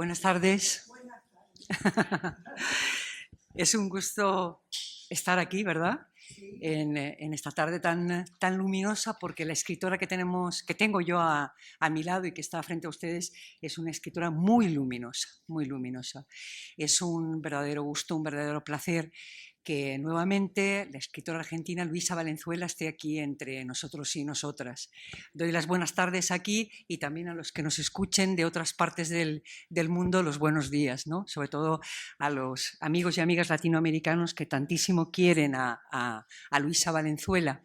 Buenas tardes. Es un gusto estar aquí, ¿verdad? En esta tarde tan luminosa, porque la escritora que tengo yo a mi lado y que está frente a ustedes es una escritora muy luminosa, muy luminosa. Es un verdadero gusto, un verdadero placer que nuevamente la escritora argentina Luisa Valenzuela esté aquí entre nosotros y nosotras. Doy las buenas tardes aquí y también a los que nos escuchen de otras partes del mundo los buenos días, ¿no? Sobre todo a los amigos y amigas latinoamericanos que tantísimo quieren a Luisa Valenzuela,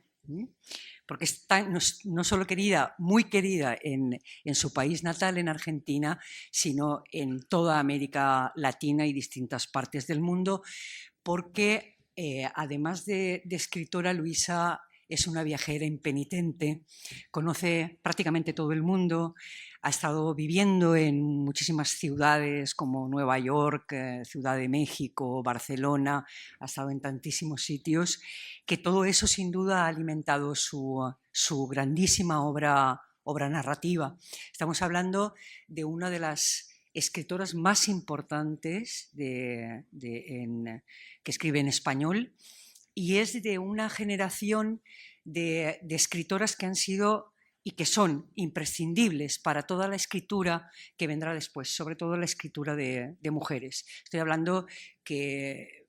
porque está no solo querida, muy querida en su país natal, en Argentina, sino en toda América Latina y distintas partes del mundo, porque además de escritora, Luisa es una viajera impenitente, conoce prácticamente todo el mundo, ha estado viviendo en muchísimas ciudades como Nueva York, Ciudad de México, Barcelona, ha estado en tantísimos sitios, que todo eso sin duda ha alimentado su grandísima obra narrativa. Estamos hablando de una de las escritoras más importantes que escribe en español, y es de una generación de escritoras que han sido y que son imprescindibles para toda la escritura que vendrá después, sobre todo la escritura de mujeres. Estoy hablando que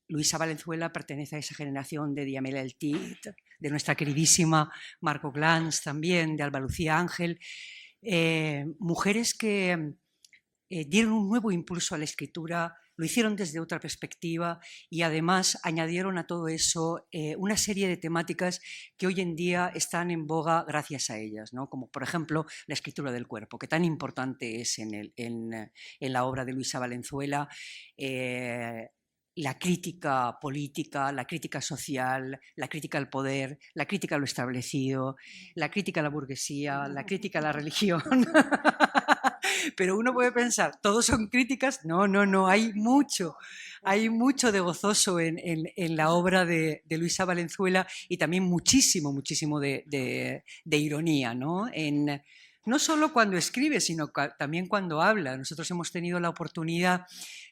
Luisa Valenzuela pertenece a esa generación de Diamela Eltit, de nuestra queridísima Margot Glantz también, de Alba Lucía Ángel, mujeres que dieron un nuevo impulso a la escritura, lo hicieron desde otra perspectiva y además añadieron a todo eso una serie de temáticas que hoy en día están en boga gracias a ellas, ¿no? Como por ejemplo la escritura del cuerpo, que tan importante es en la obra de Luisa Valenzuela. La crítica política, la crítica social, la crítica al poder, la crítica a lo establecido, la crítica a la burguesía, la crítica a la religión. Pero uno puede pensar, ¿todos son críticas? No, hay mucho de gozoso en la obra de Luisa Valenzuela y también muchísimo de ironía, ¿no? No solo cuando escribe, sino también cuando habla. Nosotros hemos tenido la oportunidad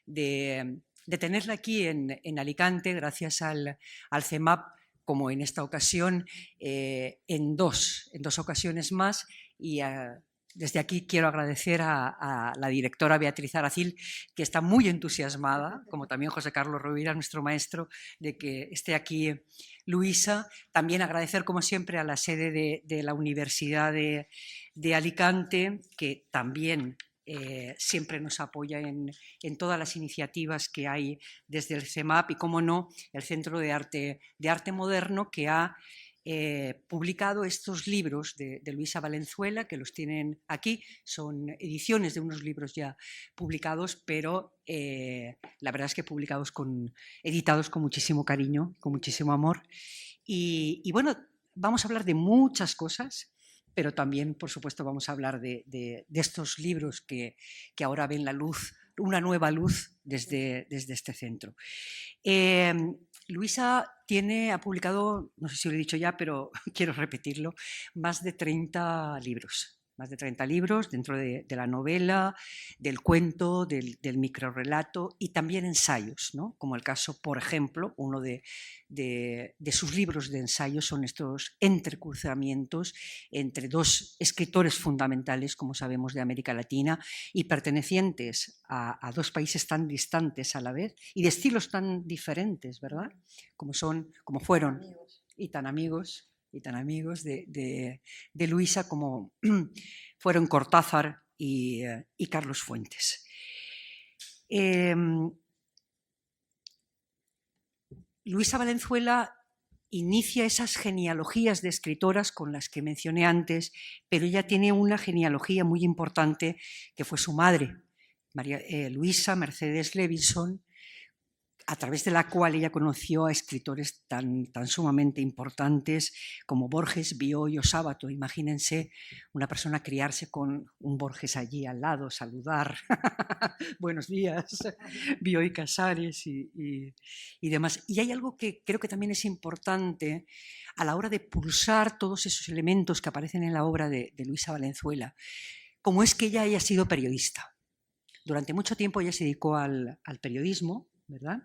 de tenerla aquí en Alicante, gracias al CEMAP, como en esta ocasión, en dos ocasiones más, y desde aquí quiero agradecer a la directora Beatriz Aracil, que está muy entusiasmada, como también José Carlos Rovira, nuestro maestro, de que esté aquí Luisa. También agradecer, como siempre, a la sede de la Universidad de Alicante, que también siempre nos apoya en todas las iniciativas que hay desde el CEMAP y, como no, el Centro de Arte Moderno, que ha publicado estos libros de Luisa Valenzuela, que los tienen aquí. Son ediciones de unos libros ya publicados, pero la verdad es que editados con muchísimo cariño, con muchísimo amor. Y bueno, vamos a hablar de muchas cosas, pero también, por supuesto, vamos a hablar de estos libros que ahora ven la luz, una nueva luz desde este centro. Luisa ha publicado, no sé si lo he dicho ya, pero quiero repetirlo, más de 30 libros. Más de 30 libros dentro de la novela, del cuento, del microrrelato y también ensayos, ¿no? Como el caso, por ejemplo, uno de sus libros de ensayos son estos entrecruzamientos entre dos escritores fundamentales, como sabemos, de América Latina y pertenecientes a dos países tan distantes a la vez y de estilos tan diferentes, ¿verdad? Como fueron y tan amigos de Luisa, como fueron Cortázar y Carlos Fuentes. Luisa Valenzuela inicia esas genealogías de escritoras con las que mencioné antes, pero ella tiene una genealogía muy importante que fue su madre, Luisa Mercedes Levinson, a través de la cual ella conoció a escritores tan sumamente importantes como Borges, Bioy o Sábato. Imagínense una persona criarse con un Borges allí al lado, saludar, buenos días, Bioy Casares y demás. Y hay algo que creo que también es importante a la hora de pulsar todos esos elementos que aparecen en la obra de Luisa Valenzuela, como es que ella haya sido periodista. Durante mucho tiempo ella se dedicó al periodismo, ¿verdad?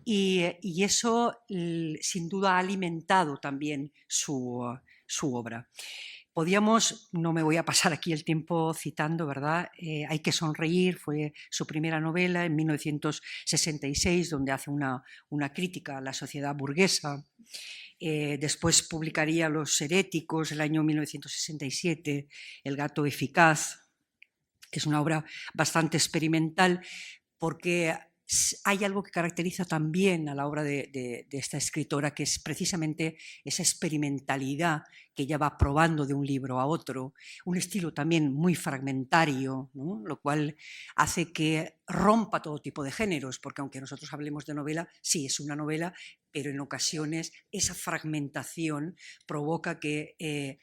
Y eso sin duda ha alimentado también su obra. Podíamos, no me voy a pasar aquí el tiempo citando, ¿verdad? Hay que sonreír, fue su primera novela en 1966, donde hace una crítica a la sociedad burguesa. Después publicaría Los heréticos, el año 1967, El gato eficaz, que es una obra bastante experimental, porque hay algo que caracteriza también a la obra de esta escritora, que es precisamente esa experimentalidad que ella va probando de un libro a otro, un estilo también muy fragmentario, ¿no? Lo cual hace que rompa todo tipo de géneros, porque aunque nosotros hablemos de novela, sí, es una novela, pero en ocasiones esa fragmentación provoca que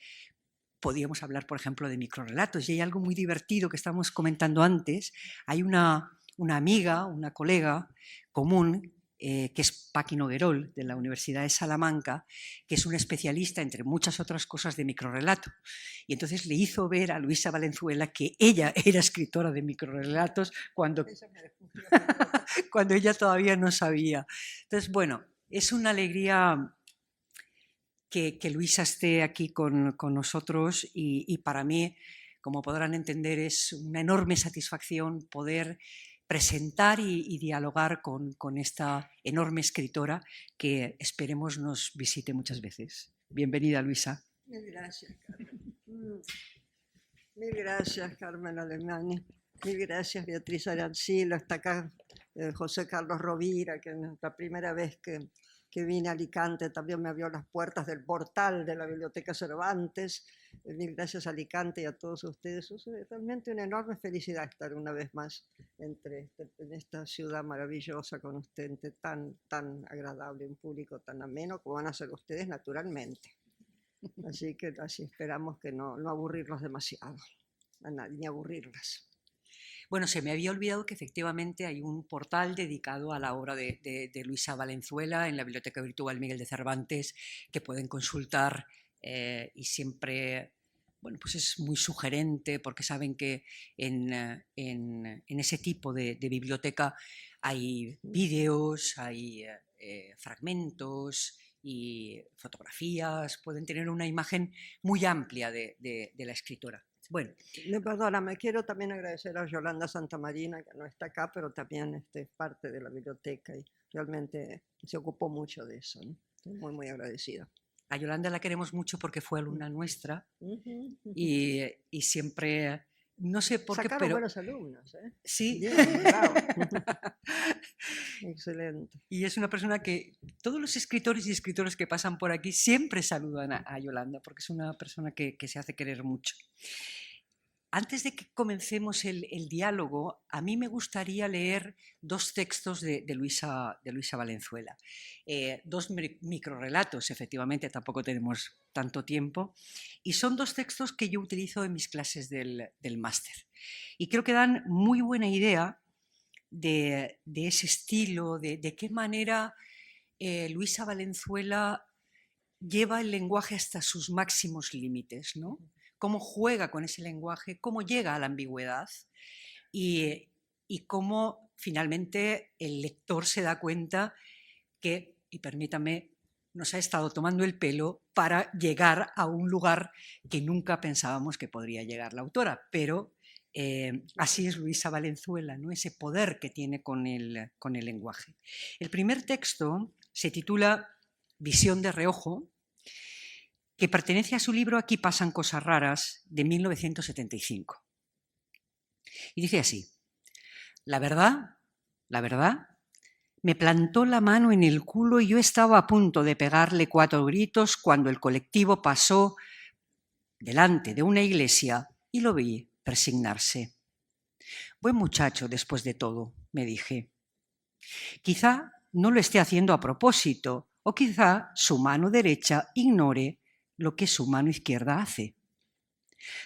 podíamos hablar, por ejemplo, de microrelatos. Y hay algo muy divertido que estábamos comentando antes. Hay una amiga, una colega común, que es Paqui Noguerol, de la Universidad de Salamanca, que es una especialista, entre muchas otras cosas, de microrelato. Y entonces le hizo ver a Luisa Valenzuela que ella era escritora de microrelatos cuando ella todavía no sabía. Entonces, bueno, es una alegría que Luisa esté aquí con nosotros y para mí, como podrán entender, es una enorme satisfacción poder presentar y dialogar con esta enorme escritora que esperemos nos visite muchas veces. Bienvenida, Luisa. Mil gracias, Carmen. Mil gracias, Carmen Alemani. Mil gracias, Beatriz Arancilo. Está acá José Carlos Rovira, que la primera vez que vine a Alicante también me abrió las puertas del portal de la Biblioteca Cervantes. Mil gracias a Alicante y a todos ustedes. Es realmente una enorme felicidad estar una vez más en esta ciudad maravillosa con usted, tan agradable, un público tan ameno como van a ser ustedes naturalmente. Así que así esperamos que no aburrirlos demasiado, ni aburrirlas. Bueno, se me había olvidado que efectivamente hay un portal dedicado a la obra de Luisa Valenzuela en la Biblioteca Virtual Miguel de Cervantes, que pueden consultar y siempre, bueno, pues es muy sugerente porque saben que en ese tipo de biblioteca hay vídeos, hay fragmentos y fotografías, pueden tener una imagen muy amplia de la escritora. Bueno. Perdóname, quiero también agradecer a Yolanda Santamarina, que no está acá, pero también es parte de la biblioteca y realmente se ocupó mucho de eso, ¿no? Estoy muy, muy agradecida. A Yolanda la queremos mucho porque fue alumna nuestra y siempre, no sé por qué, pero... buenos alumnos, ¿eh? Sí. Bien, bravo. Excelente. Y es una persona que todos los escritores y escritoras que pasan por aquí siempre saludan a Yolanda porque es una persona que se hace querer mucho. Antes de que comencemos el diálogo, a mí me gustaría leer dos textos de Luisa Valenzuela. Dos microrelatos, efectivamente, tampoco tenemos tanto tiempo, y son dos textos que yo utilizo en mis clases del máster. Y creo que dan muy buena idea de ese estilo, de qué manera Luisa Valenzuela lleva el lenguaje hasta sus máximos límites, ¿no? Cómo juega con ese lenguaje, cómo llega a la ambigüedad y cómo finalmente el lector se da cuenta que, y permítame, nos ha estado tomando el pelo para llegar a un lugar que nunca pensábamos que podría llegar la autora, pero así es Luisa Valenzuela, ¿no? Ese poder que tiene con el lenguaje. El primer texto se titula Visión de reojo, que pertenece a su libro Aquí pasan cosas raras, de 1975. Y dice así: la verdad, me plantó la mano en el culo y yo estaba a punto de pegarle 4 gritos cuando el colectivo pasó delante de una iglesia y lo vi persignarse. Buen muchacho, después de todo, me dije. Quizá no lo esté haciendo a propósito, o quizá su mano derecha ignore lo que su mano izquierda hace.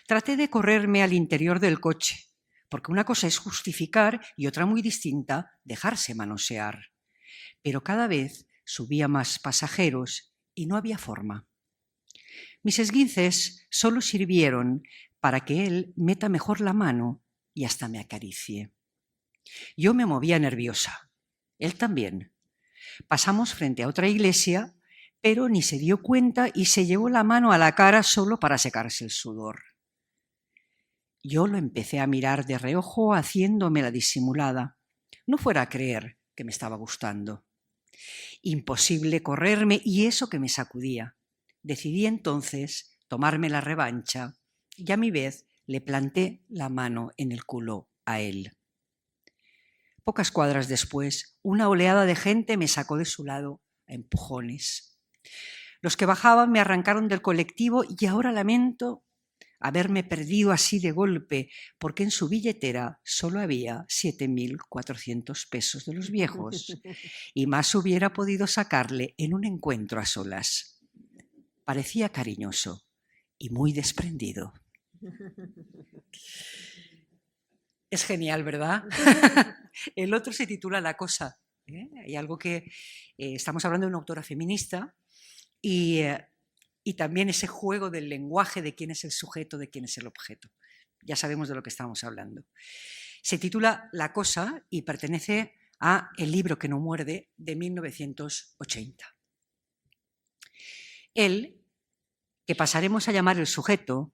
Traté de correrme al interior del coche, porque una cosa es justificar y otra muy distinta, dejarse manosear. Pero cada vez subía más pasajeros y no había forma. Mis esguinces solo sirvieron para que él meta mejor la mano y hasta me acaricie. Yo me movía nerviosa, él también. Pasamos frente a otra iglesia, pero ni se dio cuenta y se llevó la mano a la cara solo para secarse el sudor. Yo lo empecé a mirar de reojo haciéndome la disimulada. No fuera a creer que me estaba gustando. Imposible correrme y eso que me sacudía. Decidí entonces tomarme la revancha y a mi vez le planté la mano en el culo a él. Pocas cuadras después, una oleada de gente me sacó de su lado a empujones. Los que bajaban me arrancaron del colectivo y ahora lamento haberme perdido así de golpe, porque en su billetera solo había 7.400 pesos de los viejos y más hubiera podido sacarle en un encuentro a solas. Parecía cariñoso y muy desprendido. Es genial, ¿verdad? El otro se titula La cosa. Hay algo que estamos hablando de una autora feminista y también ese juego del lenguaje de quién es el sujeto, de quién es el objeto. Ya sabemos de lo que estamos hablando. Se titula La cosa y pertenece a El libro que no muerde de 1980. Él, que pasaremos a llamar el sujeto,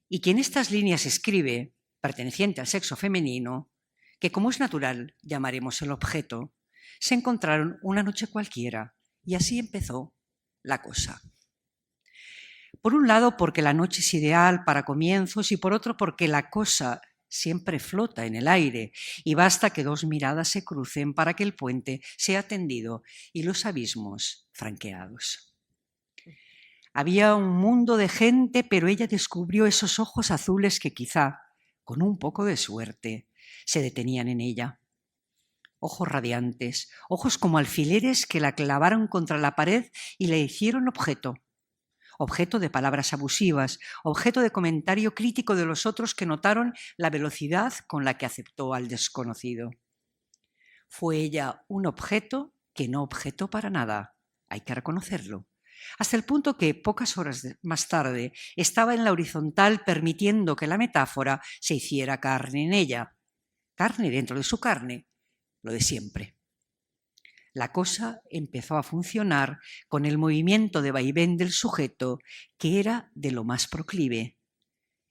y que en estas líneas escribe, perteneciente al sexo femenino, que como es natural llamaremos el objeto, se encontraron una noche cualquiera y así empezó la cosa. Por un lado, porque la noche es ideal para comienzos y por otro, porque la cosa siempre flota en el aire y basta que dos miradas se crucen para que el puente sea tendido y los abismos franqueados. Había un mundo de gente, pero ella descubrió esos ojos azules que quizá, con un poco de suerte, se detenían en ella. Ojos radiantes, ojos como alfileres que la clavaron contra la pared y la hicieron objeto. Objeto de palabras abusivas, objeto de comentario crítico de los otros que notaron la velocidad con la que aceptó al desconocido. Fue ella un objeto que no objetó para nada, hay que reconocerlo, hasta el punto que pocas horas más tarde estaba en la horizontal permitiendo que la metáfora se hiciera carne en ella, carne dentro de su carne, lo de siempre. La cosa empezó a funcionar con el movimiento de vaivén del sujeto, que era de lo más proclive.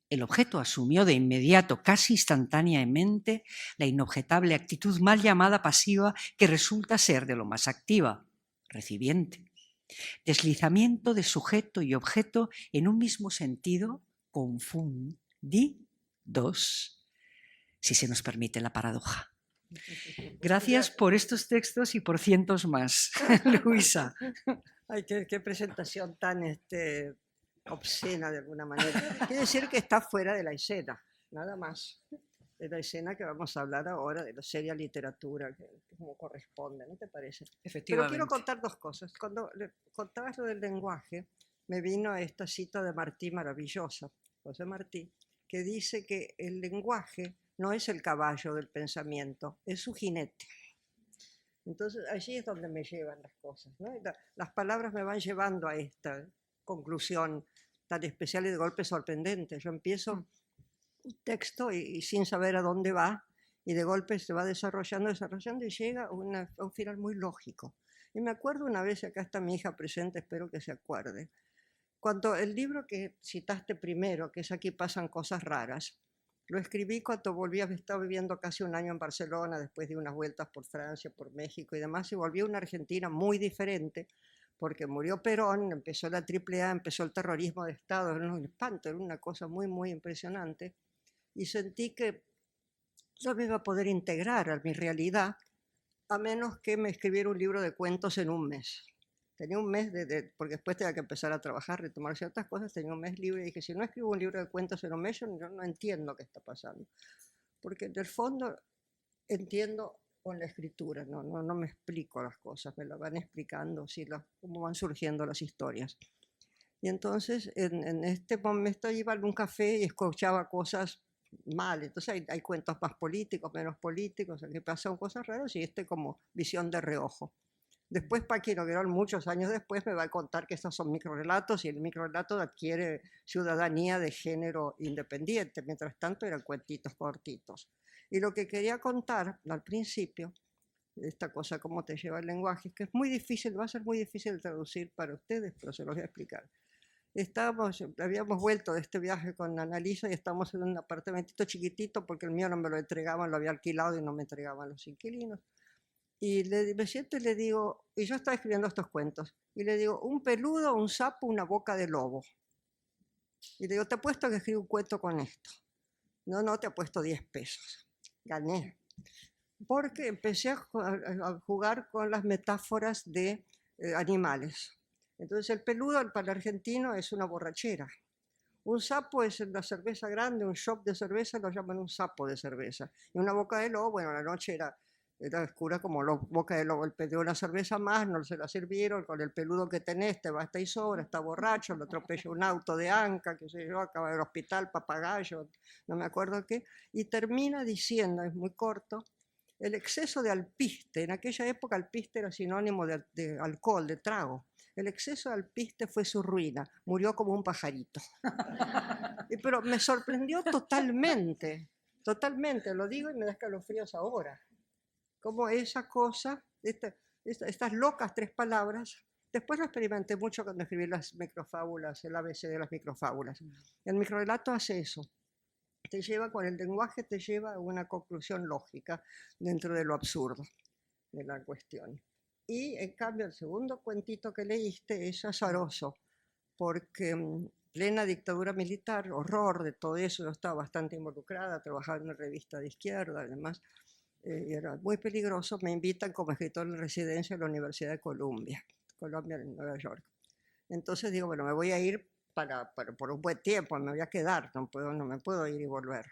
El objeto asumió de inmediato, casi instantáneamente, la inobjetable actitud mal llamada pasiva que resulta ser de lo más activa, recipiente. Deslizamiento de sujeto y objeto en un mismo sentido, confundidos, si se nos permite la paradoja. Gracias por estos textos y por cientos más, Luisa. Ay, qué presentación tan obscena de alguna manera. Quiere decir que está fuera de la escena, nada más. De la escena que vamos a hablar ahora, de la seria literatura, que como corresponde, ¿no te parece? Pero quiero contar dos cosas. Cuando le contabas lo del lenguaje, me vino esta cita de Martí maravillosa, José Martí, que dice que el lenguaje no es el caballo del pensamiento, es su jinete. Entonces allí es donde me llevan las cosas, ¿no? Las palabras me van llevando a esta conclusión tan especial y de golpe sorprendente. Yo empiezo un texto y sin saber a dónde va, y de golpe se va desarrollando y llega a un final muy lógico. Y me acuerdo una vez, acá está mi hija presente, espero que se acuerde, cuando el libro que citaste primero, que es Aquí pasan cosas raras, lo escribí cuando estaba viviendo casi un año en Barcelona, después de unas vueltas por Francia, por México y demás, y volví a una Argentina muy diferente, porque murió Perón, empezó la AAA, empezó el terrorismo de Estado, era un espanto, era una cosa muy, muy impresionante, y sentí que no me iba a poder integrar a mi realidad, a menos que me escribiera un libro de cuentos en un mes. Tenía un mes, porque después tenía que empezar a trabajar, retomar ciertas cosas, tenía un mes libre y dije, si no escribo un libro de cuentos en un mes, yo no entiendo qué está pasando. Porque en el fondo entiendo con la escritura, no me explico las cosas, me las van explicando, cómo van surgiendo las historias. Y entonces en este momento iba a un café y escuchaba cosas mal, entonces hay cuentos más políticos, menos políticos, que pasan cosas raras y como visión de reojo. Después Paqui Noguerol, muchos años después, me va a contar que estos son microrelatos y el microrelato adquiere ciudadanía de género independiente. Mientras tanto eran cuentitos cortitos. Y lo que quería contar al principio, esta cosa, cómo te lleva el lenguaje, que es muy difícil, va a ser muy difícil de traducir para ustedes, pero se los voy a explicar. Habíamos vuelto de este viaje con Annalisa y estamos en un apartamentito chiquitito porque el mío no me lo entregaban, lo había alquilado y no me entregaban los inquilinos. Y me siento y le digo, y yo estaba escribiendo estos cuentos, y le digo, un peludo, un sapo, una boca de lobo. Y le digo, te apuesto que escribo un cuento con esto. No, no, te apuesto 10 pesos. Gané. Porque empecé a jugar con las metáforas de animales. Entonces el peludo para el argentino es una borrachera. Un sapo es la cerveza grande, un shop de cerveza lo llaman un sapo de cerveza. Y una boca de lobo, bueno, la noche era oscura como boca de lobo. Él pidió una cerveza más, no se la sirvieron, con el peludo que tenés te basta y sobra, está borracho, lo atropella un auto de Anca, qué sé yo, acaba del hospital, papagayo, no me acuerdo qué. Y termina diciendo, es muy corto, el exceso de alpiste. En aquella época alpiste era sinónimo de alcohol, de trago. El exceso de alpiste fue su ruina, murió como un pajarito. Pero me sorprendió totalmente, totalmente, lo digo y me da escalofríos ahora. Como esa cosa, estas locas 3 palabras, después lo experimenté mucho cuando escribí las microfábulas, el ABC de las microfábulas. El microrelato hace eso. Te lleva, con el lenguaje te lleva a una conclusión lógica dentro de lo absurdo de la cuestión. Y en cambio el segundo cuentito que leíste es azaroso, porque plena dictadura militar, horror de todo eso, yo estaba bastante involucrada, trabajaba en una revista de izquierda, además era muy peligroso, me invitan como escritor en residencia a la Universidad de Columbia en Nueva York. Entonces digo, bueno, me voy a ir por un buen tiempo, me voy a quedar, no me puedo ir y volver.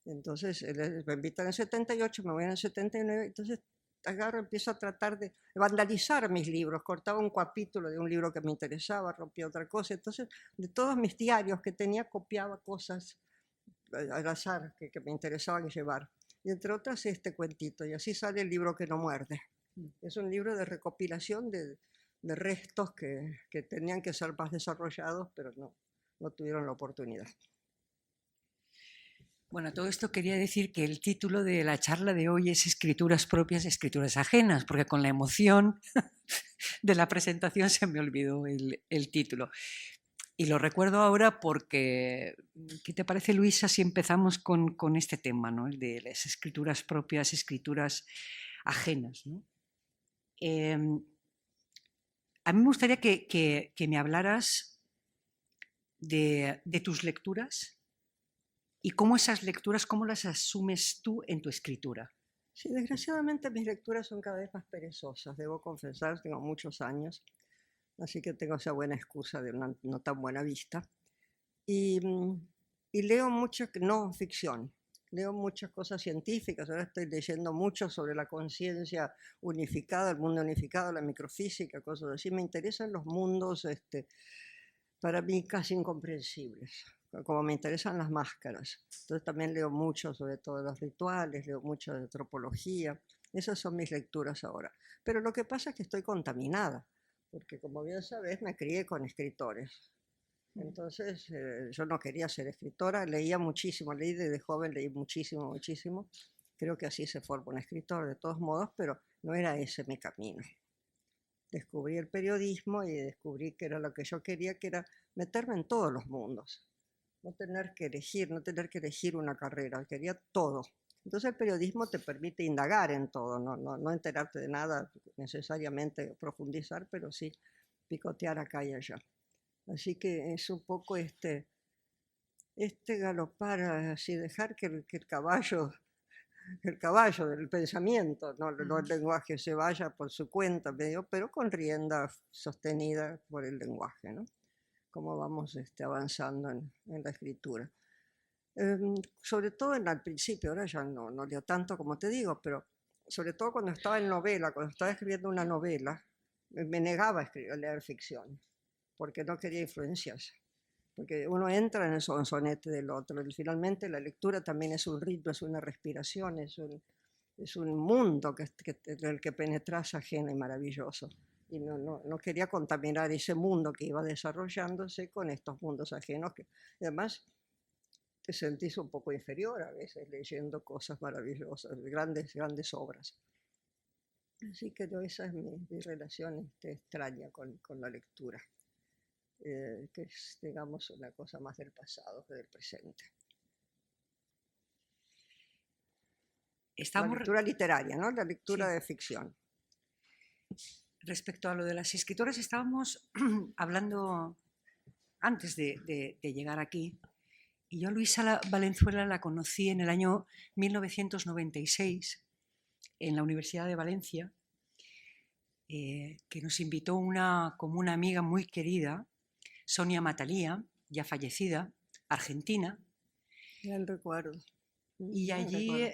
Entonces me invitan en el 78, me voy en el 79, entonces agarro, empiezo a tratar de vandalizar mis libros, cortaba un capítulo de un libro que me interesaba, rompía otra cosa, entonces de todos mis diarios que tenía copiaba cosas al azar que me interesaban llevar, y entre otras este cuentito, y así sale el libro que no muerde. Es un libro de recopilación de restos que tenían que ser más desarrollados, pero no tuvieron la oportunidad. Bueno, todo esto quería decir que el título de la charla de hoy es Escrituras propias, escrituras ajenas, porque con la emoción de la presentación se me olvidó el título. Y lo recuerdo ahora porque, ¿qué te parece, Luisa, si empezamos con este tema, ¿no? El de las escrituras propias, escrituras ajenas, ¿no? A mí me gustaría que me hablaras de tus lecturas y cómo esas lecturas, cómo las asumes tú en tu escritura. Sí, desgraciadamente mis lecturas son cada vez más perezosas, debo confesar, tengo muchos años, así que tengo esa buena excusa de una no tan buena vista. Y leo mucha no ficción, leo muchas cosas científicas, ahora estoy leyendo mucho sobre la conciencia unificada, el mundo unificado, la microfísica, cosas así. Me interesan los mundos, para mí casi incomprensibles, como me interesan las máscaras. Entonces también leo mucho sobre todo los rituales, leo mucho de antropología. Esas son mis lecturas ahora. Pero lo que pasa es que estoy contaminada, porque como bien sabes, me crié con escritores. Entonces yo no quería ser escritora, leía muchísimo, leí desde joven, leí muchísimo, muchísimo. Creo que así se forma un escritor de todos modos, pero no era ese mi camino. Descubrí el periodismo y descubrí que era lo que yo quería, que era meterme en todos los mundos, no tener que elegir una carrera, quería todo. Entonces el periodismo te permite indagar en todo, no enterarte de nada, necesariamente profundizar, pero sí picotear acá y allá. Así que es un poco este galopar, así dejar que el caballo del pensamiento, no el lenguaje se vaya por su cuenta, pero con rienda sostenida por el lenguaje, ¿no? Cómo vamos avanzando en la escritura. Sobre todo al principio, ahora ya no leo tanto como te digo, pero sobre todo cuando estaba en novela, cuando estaba escribiendo una novela, me negaba a leer ficción, porque no quería influenciarse. Porque uno entra en el sonsonete del otro, y finalmente la lectura también es un ritmo, es una respiración, es un mundo en el que penetras ajeno y maravilloso. Y no quería contaminar ese mundo que iba desarrollándose con estos mundos ajenos. Además, te sentís un poco inferior a veces leyendo cosas maravillosas, grandes obras. Así que esa es mi relación extraña con la lectura, que es, digamos, una cosa más del pasado que del presente. La lectura literaria, ¿no? La lectura de ficción. Respecto a lo de las escritoras, estábamos hablando antes de llegar aquí, y yo a Luisa Valenzuela la conocí en el año 1996 en la Universidad de Valencia, que nos invitó como una amiga muy querida, Sonia Matalía, ya fallecida, argentina. Gran recuerdo. Y allí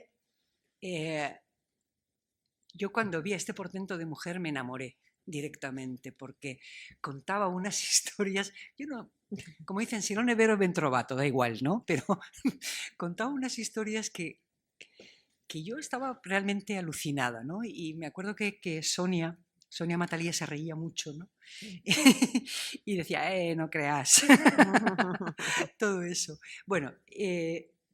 yo cuando vi a este portento de mujer me enamoré directamente, porque contaba unas historias, yo no, como dicen, si non è vero ben trovato, da igual, ¿no? Pero contaba unas historias que yo estaba realmente alucinada, ¿no? Y me acuerdo que Sonia Matalía se reía mucho, ¿no? Y decía, no creas, todo eso. Bueno,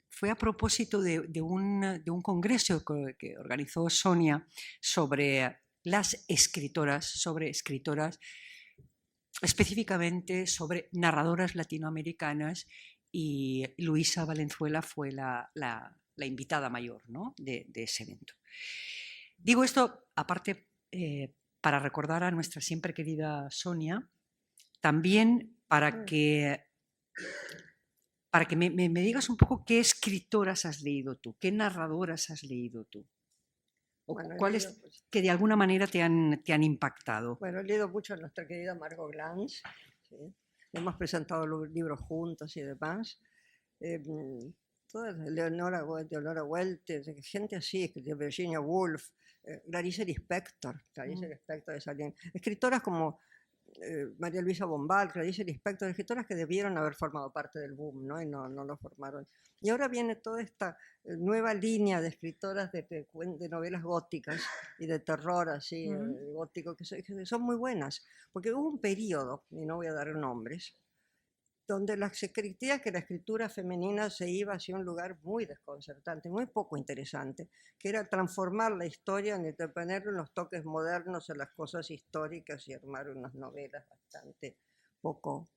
fue a propósito de un congreso que organizó Sonia sobre las escritoras, específicamente sobre narradoras latinoamericanas, y Luisa Valenzuela fue la invitada mayor, ¿no? de ese evento. Digo esto, aparte, para recordar a nuestra siempre querida Sonia, también para que me digas un poco qué escritoras has leído tú, qué narradoras has leído tú, o bueno, cuáles que de alguna manera te han impactado. Bueno, he leído mucho a nuestra querida Margot Glantz, ¿sí? Hemos presentado los libros juntos y demás. Todas, Leonora Welter, gente así, Virginia Woolf, Clarice Lispector es alguien. Escritoras como María Luisa Bombal, Clarice Lispector, escritoras que debieron haber formado parte del boom, ¿no? Y no lo formaron. Y ahora viene toda esta nueva línea de escritoras de novelas góticas y de terror así, gótico, que son muy buenas, porque hubo un periodo, y no voy a dar nombres, donde se creía que la escritura femenina se iba hacia un lugar muy desconcertante, muy poco interesante, que era transformar la historia, ponerle unos toques modernos a las cosas históricas y armar unas novelas bastante poco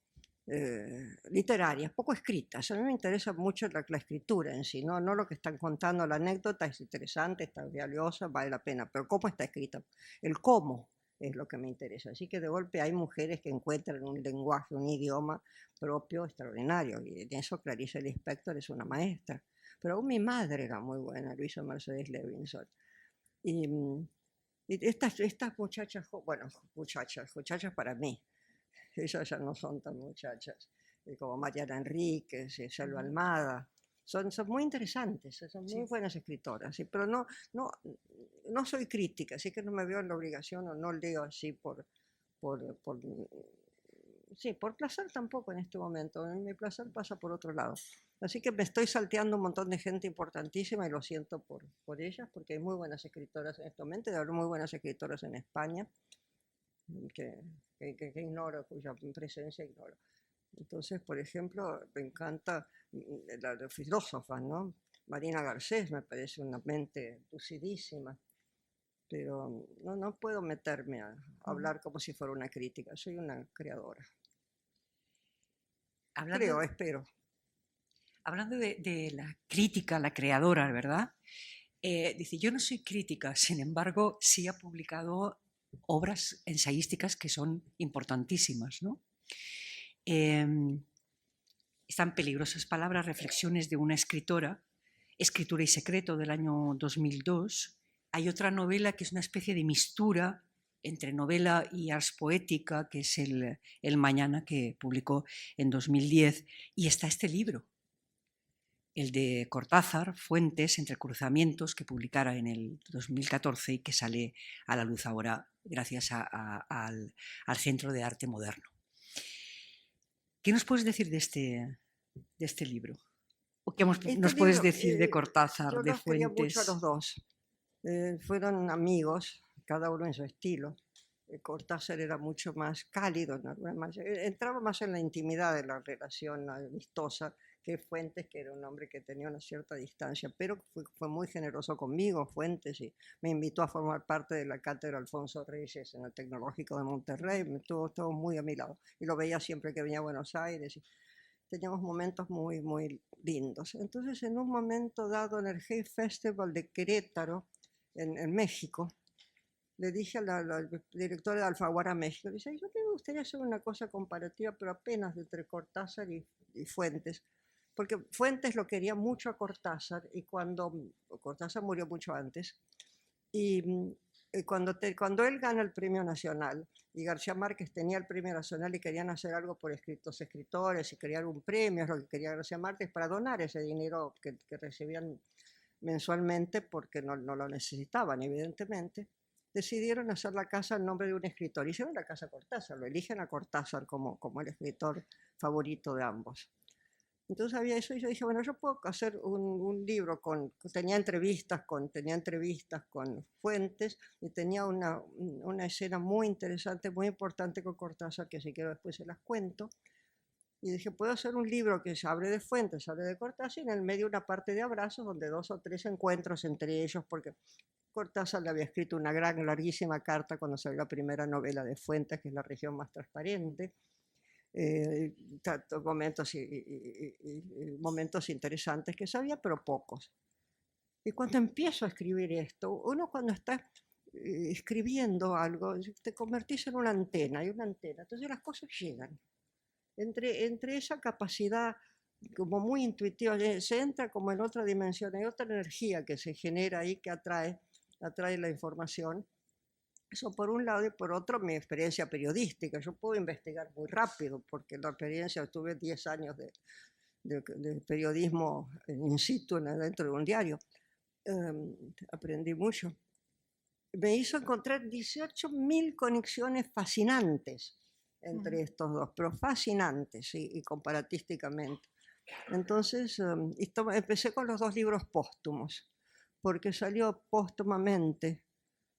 literarias, poco escritas. A mí me interesa mucho la escritura en sí, no lo que están contando. La anécdota es interesante, está valiosa, vale la pena, pero cómo está escrita, el cómo es lo que me interesa. Así que de golpe hay mujeres que encuentran un lenguaje, un idioma propio extraordinario, y en eso Clarice Lispector es una maestra. Pero aún mi madre era muy buena, Luisa Mercedes Levinson. Y estas muchachas, bueno, muchachas para mí, ellas ya no son tan muchachas, como Mariana Enríquez, Selva Almada, son muy interesantes, son muy buenas escritoras, ¿sí? Pero no soy crítica, así que no me veo en la obligación, o no leo así por placer tampoco en este momento. Mi placer pasa por otro lado. Así que me estoy salteando un montón de gente importantísima y lo siento por ellas, porque hay muy buenas escritoras en este momento, y hay muy buenas escritoras en España que ignoro, cuya presencia ignoro. Entonces, por ejemplo, me encanta las filósofas, ¿no? Marina Garcés me parece una mente lucidísima, pero no puedo meterme a hablar como si fuera una crítica, soy una creadora. Espero. Hablando de la crítica, la creadora, ¿verdad? Dice, yo no soy crítica, sin embargo, sí ha publicado obras ensayísticas que son importantísimas, ¿no? Están Peligrosas palabras, reflexiones de una escritora, Escritura y secreto, del año 2002. Hay otra novela que es una especie de mistura entre novela y ars poética, que es el Mañana, que publicó en 2010. Y está este libro, el de Cortázar, Fuentes, entre cruzamientos, que publicara en el 2014 y que sale a la luz ahora gracias al Centro de Arte Moderno. ¿Qué nos puedes decir de este libro? ¿O qué nos puedes decir de Cortázar, yo de los Fuentes? Quería mucho a los dos. Fueron amigos, cada uno en su estilo. Cortázar era mucho más cálido, entraba más en la intimidad de la relación amistosa, que Fuentes, que era un hombre que tenía una cierta distancia, pero fue muy generoso conmigo, Fuentes, y me invitó a formar parte de la cátedra Alfonso Reyes en el Tecnológico de Monterrey, me estuvo muy a mi lado, y lo veía siempre que venía a Buenos Aires, y teníamos momentos muy, muy lindos. Entonces, en un momento dado, en el Hay Festival de Querétaro, en México, le dije a la directora de Alfaguara México, dice, yo me gustaría hacer una cosa comparativa, pero apenas entre Cortázar y Fuentes, porque Fuentes lo quería mucho a Cortázar, y cuando Cortázar murió mucho antes, y cuando él gana el Premio Nacional, y García Márquez tenía el Premio Nacional y querían hacer algo por los escritores y crear un premio, es lo que quería García Márquez, para donar ese dinero que recibían mensualmente porque no lo necesitaban, evidentemente, decidieron hacer la casa en nombre de un escritor. Hicieron la casa Cortázar, lo eligen a Cortázar como el escritor favorito de ambos. Entonces había eso y yo dije, bueno, yo puedo hacer un libro tenía entrevistas con Fuentes y tenía una escena muy interesante, muy importante con Cortázar, que si quiero después se las cuento. Y dije, puedo hacer un libro que se hable de Fuentes, hable de Cortázar, y en el medio una parte de abrazos, donde 2 o 3 encuentros entre ellos, porque Cortázar le había escrito una gran, larguísima carta cuando salió la primera novela de Fuentes, que es La región más transparente. Tantos momentos, momentos interesantes que sabía, pero pocos. Y cuando empiezo a escribir esto, uno cuando está escribiendo algo, te convertís en una antena, hay una antena, entonces las cosas llegan. Entre esa capacidad como muy intuitiva, se entra como en otra dimensión, hay otra energía que se genera ahí que atrae la información. Eso por un lado, y por otro mi experiencia periodística. Yo puedo investigar muy rápido porque la experiencia, tuve 10 años de periodismo in situ dentro de un diario. Aprendí mucho. Me hizo encontrar 18.000 conexiones fascinantes entre estos dos, pero fascinantes y comparatísticamente. Entonces, empecé con los 2 libros póstumos, porque salió póstumamente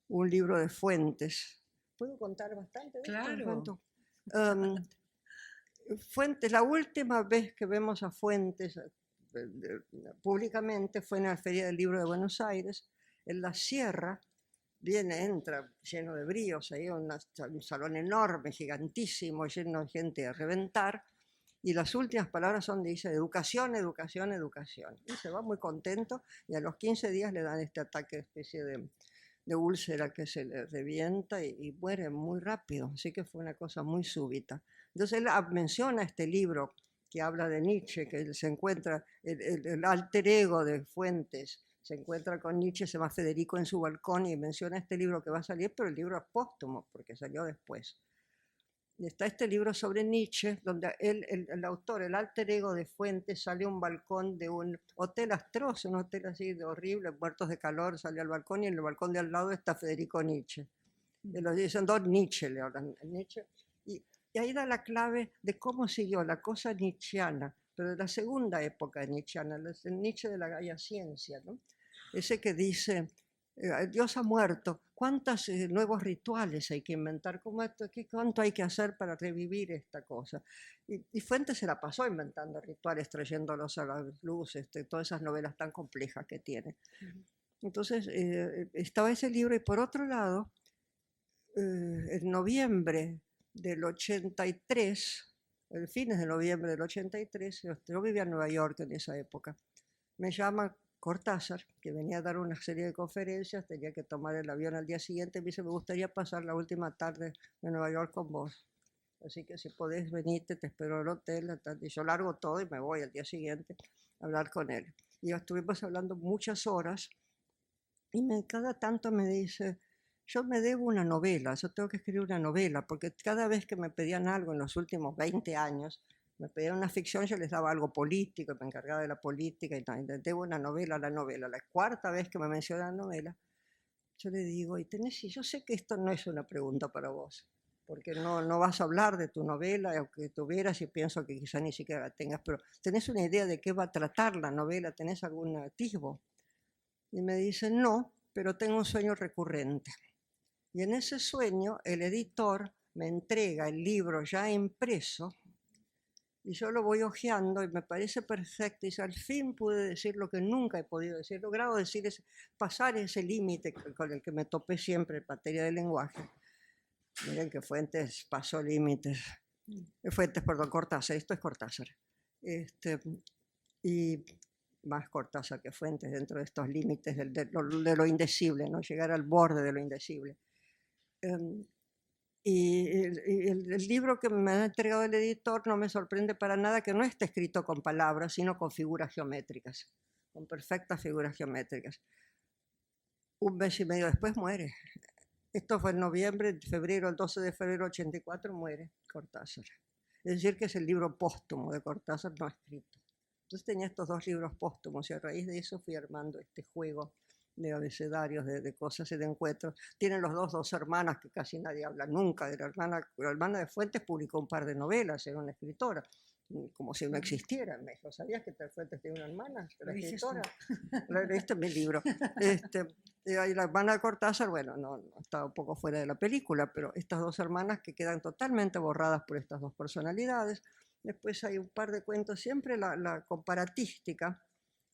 un libro de Fuentes. ¿Puedo contar bastante de Claro. esto? Fuentes, la última vez que vemos a Fuentes públicamente fue en la Feria del Libro de Buenos Aires, en la Sierra. Entra lleno de bríos, ahí un salón enorme, gigantísimo, lleno de gente a reventar, y las últimas palabras dice educación, educación, educación. Y se va muy contento, y a los 15 días le dan este ataque, especie de úlcera que se le revienta y muere muy rápido, así que fue una cosa muy súbita. Entonces él menciona este libro que habla de Nietzsche, que él se encuentra, el alter ego de Fuentes, se encuentra con Nietzsche, se llama Federico en su balcón y menciona este libro que va a salir, pero el libro es póstumo porque salió después. Y está este libro sobre Nietzsche, donde el autor, el alter ego de Fuentes, sale a un balcón de un hotel Astroz, un hotel así de horrible, muertos de calor, sale al balcón y en el balcón de al lado está Federico Nietzsche. Y lo dicen dos Nietzsche, le hablan Nietzsche. Y ahí da la clave de cómo siguió la cosa nietzscheana, pero de la segunda época nietzscheana, el Nietzsche de la Gaia Ciencia, ¿no? Ese que dice, Dios ha muerto, ¿cuántos nuevos rituales hay que inventar? ¿Cuánto hay que hacer para revivir esta cosa? Y Fuentes se la pasó inventando rituales, trayéndolos a la luz, todas esas novelas tan complejas que tiene. Entonces, estaba ese libro, y por otro lado, en noviembre del 83, el fines de noviembre del 83, yo vivía en Nueva York en esa época, me llama Cortázar, que venía a dar una serie de conferencias, tenía que tomar el avión al día siguiente, me dice, me gustaría pasar la última tarde en Nueva York con vos, así que si podés venirte, te espero en el hotel, y yo largo todo y me voy al día siguiente a hablar con él. Y estuvimos hablando muchas horas, y cada tanto me dice, yo me debo una novela, yo tengo que escribir una novela, porque cada vez que me pedían algo en los últimos 20 años, me pedían una ficción, yo les daba algo político, me encargaba de la política y tal, debo una novela a la novela. La 4ª vez que me menciona la novela, yo le digo, y yo sé que esto no es una pregunta para vos, porque no vas a hablar de tu novela, aunque tuvieras, y pienso que quizá ni siquiera la tengas, pero ¿tenés una idea de qué va a tratar la novela? ¿Tenés algún atisbo? Y me dice, no, pero tengo un sueño recurrente. Y en ese sueño el editor me entrega el libro ya impreso Y yo lo voy hojeando y me parece perfecto. Y al fin pude decir lo que nunca he podido decir. He logrado decir, pasar ese límite con el que me topé siempre en materia de lenguaje. Miren que Fuentes pasó límites. Fuentes, perdón, Cortázar. Esto es Cortázar. Y más Cortázar que Fuentes dentro de estos límites de lo indecible, ¿no? Llegar al borde de lo indecible. Y el libro que me ha entregado el editor no me sorprende para nada que no esté escrito con palabras, sino con figuras geométricas, con perfectas figuras geométricas. Un mes y medio después muere. Esto fue en noviembre, febrero, el 12 de febrero de 84 muere Cortázar. Es decir, que es el libro póstumo de Cortázar no escrito. Entonces tenía estos dos libros póstumos y a raíz de eso fui armando este juego de abecedarios, de cosas y de encuentros. Tienen los dos hermanas que casi nadie habla nunca de la hermana de Fuentes publicó un par de novelas, era una escritora, como si no existiera. Me dijo, ¿sabías que Fuentes tiene una hermana? Era escritora. Lo leíste en mi libro. Y la hermana de Cortázar, bueno, no estaba un poco fuera de la película, pero estas dos hermanas que quedan totalmente borradas por estas dos personalidades. Después hay un par de cuentos, siempre la comparatística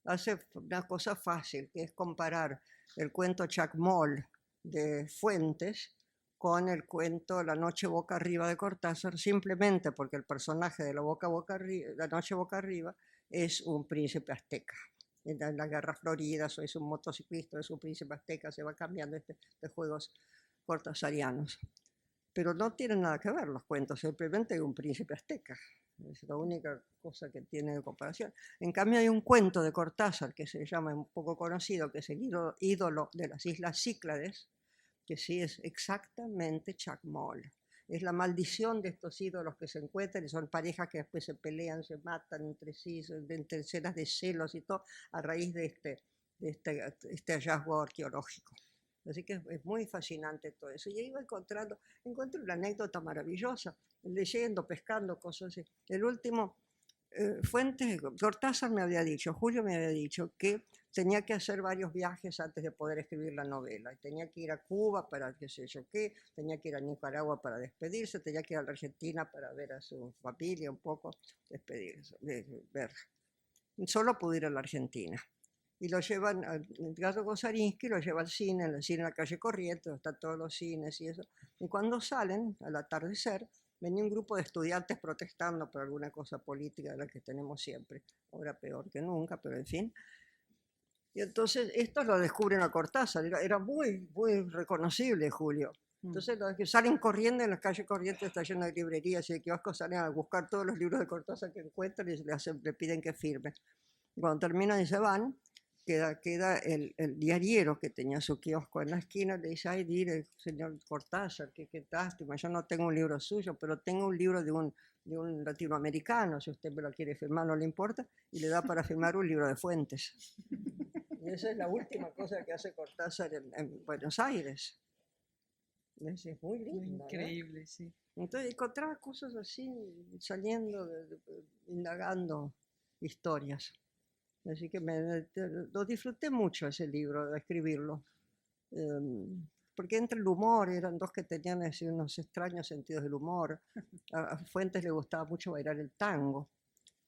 hace una cosa fácil, que es comparar el cuento Chacmol de Fuentes con el cuento La noche boca arriba de Cortázar, simplemente porque el personaje de La noche boca arriba es un príncipe azteca. En la Guerra Florida, o es un motociclista, es un príncipe azteca, se va cambiando de juegos cortasarianos. Pero no tienen nada que ver los cuentos, simplemente hay un príncipe azteca. Es la única cosa que tiene de comparación. En cambio hay un cuento de Cortázar que se llama, un poco conocido, que es el ídolo de las Islas Cíclades, que sí es exactamente Chacmol. Es la maldición de estos ídolos que se encuentran y son parejas que después se pelean, se matan entre sí, entre escenas de celos y todo, a raíz de este hallazgo arqueológico. Así que es muy fascinante todo eso. Y ahí encuentro una anécdota maravillosa, leyendo, pescando, cosas así. El último, Fuentes, Cortázar me había dicho, Julio me había dicho que tenía que hacer varios viajes antes de poder escribir la novela. Y tenía que ir a Cuba para qué sé yo qué, tenía que ir a Nicaragua para despedirse, tenía que ir a la Argentina para ver a su familia un poco, despedirse, ver. Solo pude ir a la Argentina. Y lo llevan, Edgardo Gosarinsky lo lleva al cine, en el cine en la calle Corrientes, donde están todos los cines y eso. Y cuando salen, al atardecer, venía un grupo de estudiantes protestando por alguna cosa política de la que tenemos siempre. Ahora peor que nunca, pero en fin. Y entonces estos lo descubren a Cortázar, era muy, muy reconocible Julio. Entonces los que salen corriendo en las calles Corrientes, está lleno de librerías y de kioscos, salen a buscar todos los libros de Cortázar que encuentran y le piden que firme. Cuando terminan y se van, queda el diariero que tenía su kiosco en la esquina, le dice, ay, dile, señor Cortázar, qué lástima, yo no tengo un libro suyo, pero tengo un libro de un latinoamericano, si usted me lo quiere firmar no le importa, y le da para firmar un libro de Fuentes. Y esa es la última cosa que hace Cortázar en Buenos Aires. Es muy lindo. Increíble, ¿no? Sí. Entonces encontraba cosas así, saliendo, indagando historias. Así que lo disfruté mucho ese libro, de escribirlo. Porque entre el humor, eran dos que tenían así, unos extraños sentidos del humor. A Fuentes le gustaba mucho bailar el tango.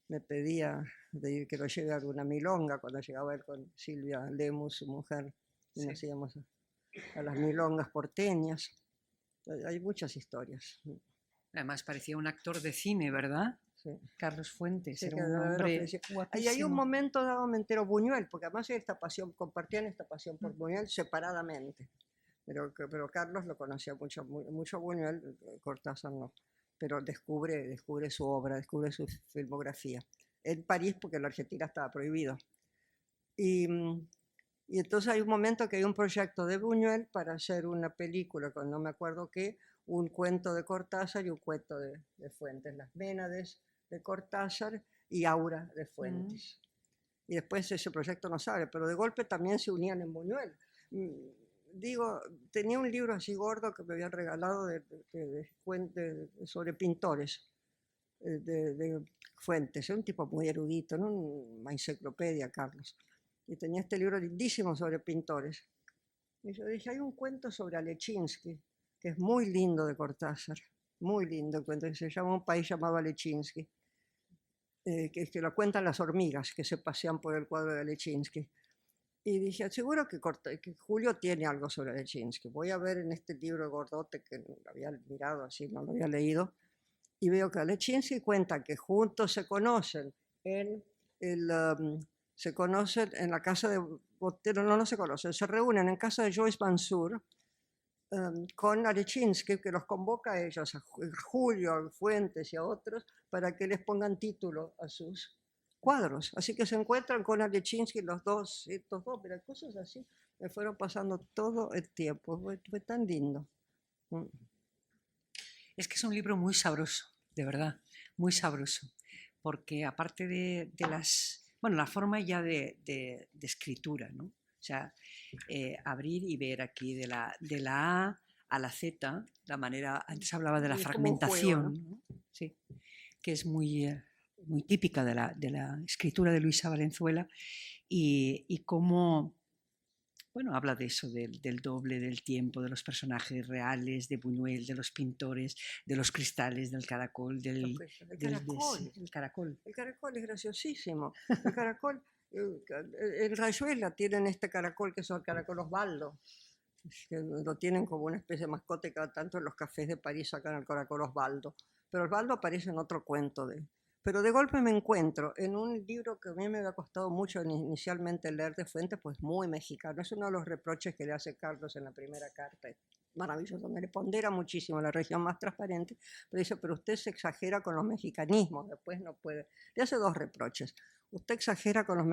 Me pedía que lo lleve a alguna milonga cuando llegaba él con Silvia Lemus, su mujer, y nos íbamos a las milongas porteñas. Hay muchas historias. Además parecía un actor de cine, ¿verdad? Sí. Carlos Fuentes, Sí, era un hombre guapísimo. Y hay un momento dado me entero Buñuel, porque además compartían esta pasión por Buñuel separadamente. Pero Carlos lo conocía mucho Buñuel, Cortázar no. Pero descubre su obra, descubre su filmografía. En París, porque en la Argentina estaba prohibido. Y entonces hay un momento que hay un proyecto de Buñuel para hacer una película, con no me acuerdo qué, un cuento de Cortázar y un cuento de Fuentes, Las Ménades de Cortázar y Aura de Fuentes. Y después ese proyecto no sale, pero de golpe también se unían en Buñuel. Digo, tenía un libro así gordo que me habían regalado sobre pintores de Fuentes, un tipo muy erudito, ¿no? Una enciclopedia, Carlos. Y tenía este libro lindísimo sobre pintores. Y yo dije, hay un cuento sobre Alechinsky, que es muy lindo de Cortázar, muy lindo el cuento, que se llama Un país llamado Alechinsky. que lo cuentan las hormigas que se pasean por el cuadro de Alechinsky. Y dije, seguro que Julio tiene algo sobre Alechinsky. Voy a ver en este libro gordote que lo había mirado así, no lo había leído, y veo que Alechinsky cuenta que juntos se conocen en se conocen en la casa de Botero, no se conocen, se reúnen en casa de Joyce Mansour con Alechinsky, que los convoca a ellos, a Julio, a Fuentes y a otros, para que les pongan título a sus cuadros. Así que se encuentran con Alechinsky los dos, estos dos, pero cosas así me fueron pasando todo el tiempo. Fue tan lindo. Es que es un libro muy sabroso, de verdad, muy sabroso, porque aparte de la forma ya de escritura, ¿no? O sea, abrir y ver aquí de la A a la Z, la manera, antes hablaba de la fragmentación, juego, ¿no? Sí, que es muy típica de la escritura de Luisa Valenzuela, y cómo, bueno, habla de eso, del doble, del tiempo, de los personajes reales, de Buñuel, de los pintores, de los cristales, del caracol, El caracol. El caracol es graciosísimo. El caracol, en Rayuela tienen este caracol que es el caracol Osvaldo, que lo tienen como una especie de mascota y cada tanto en los cafés de París sacan el caracol Osvaldo. Pero Osvaldo aparece en otro cuento pero de golpe me encuentro en un libro que a mí me había costado mucho inicialmente leer de Fuentes, pues muy mexicano. Es uno de los reproches que le hace Carlos en la primera carta. Maravilloso, donde le pondera muchísimo la región más transparente, pero dice, pero usted se exagera con los mexicanismos, después no puede. Le hace dos reproches. Usted exagera con los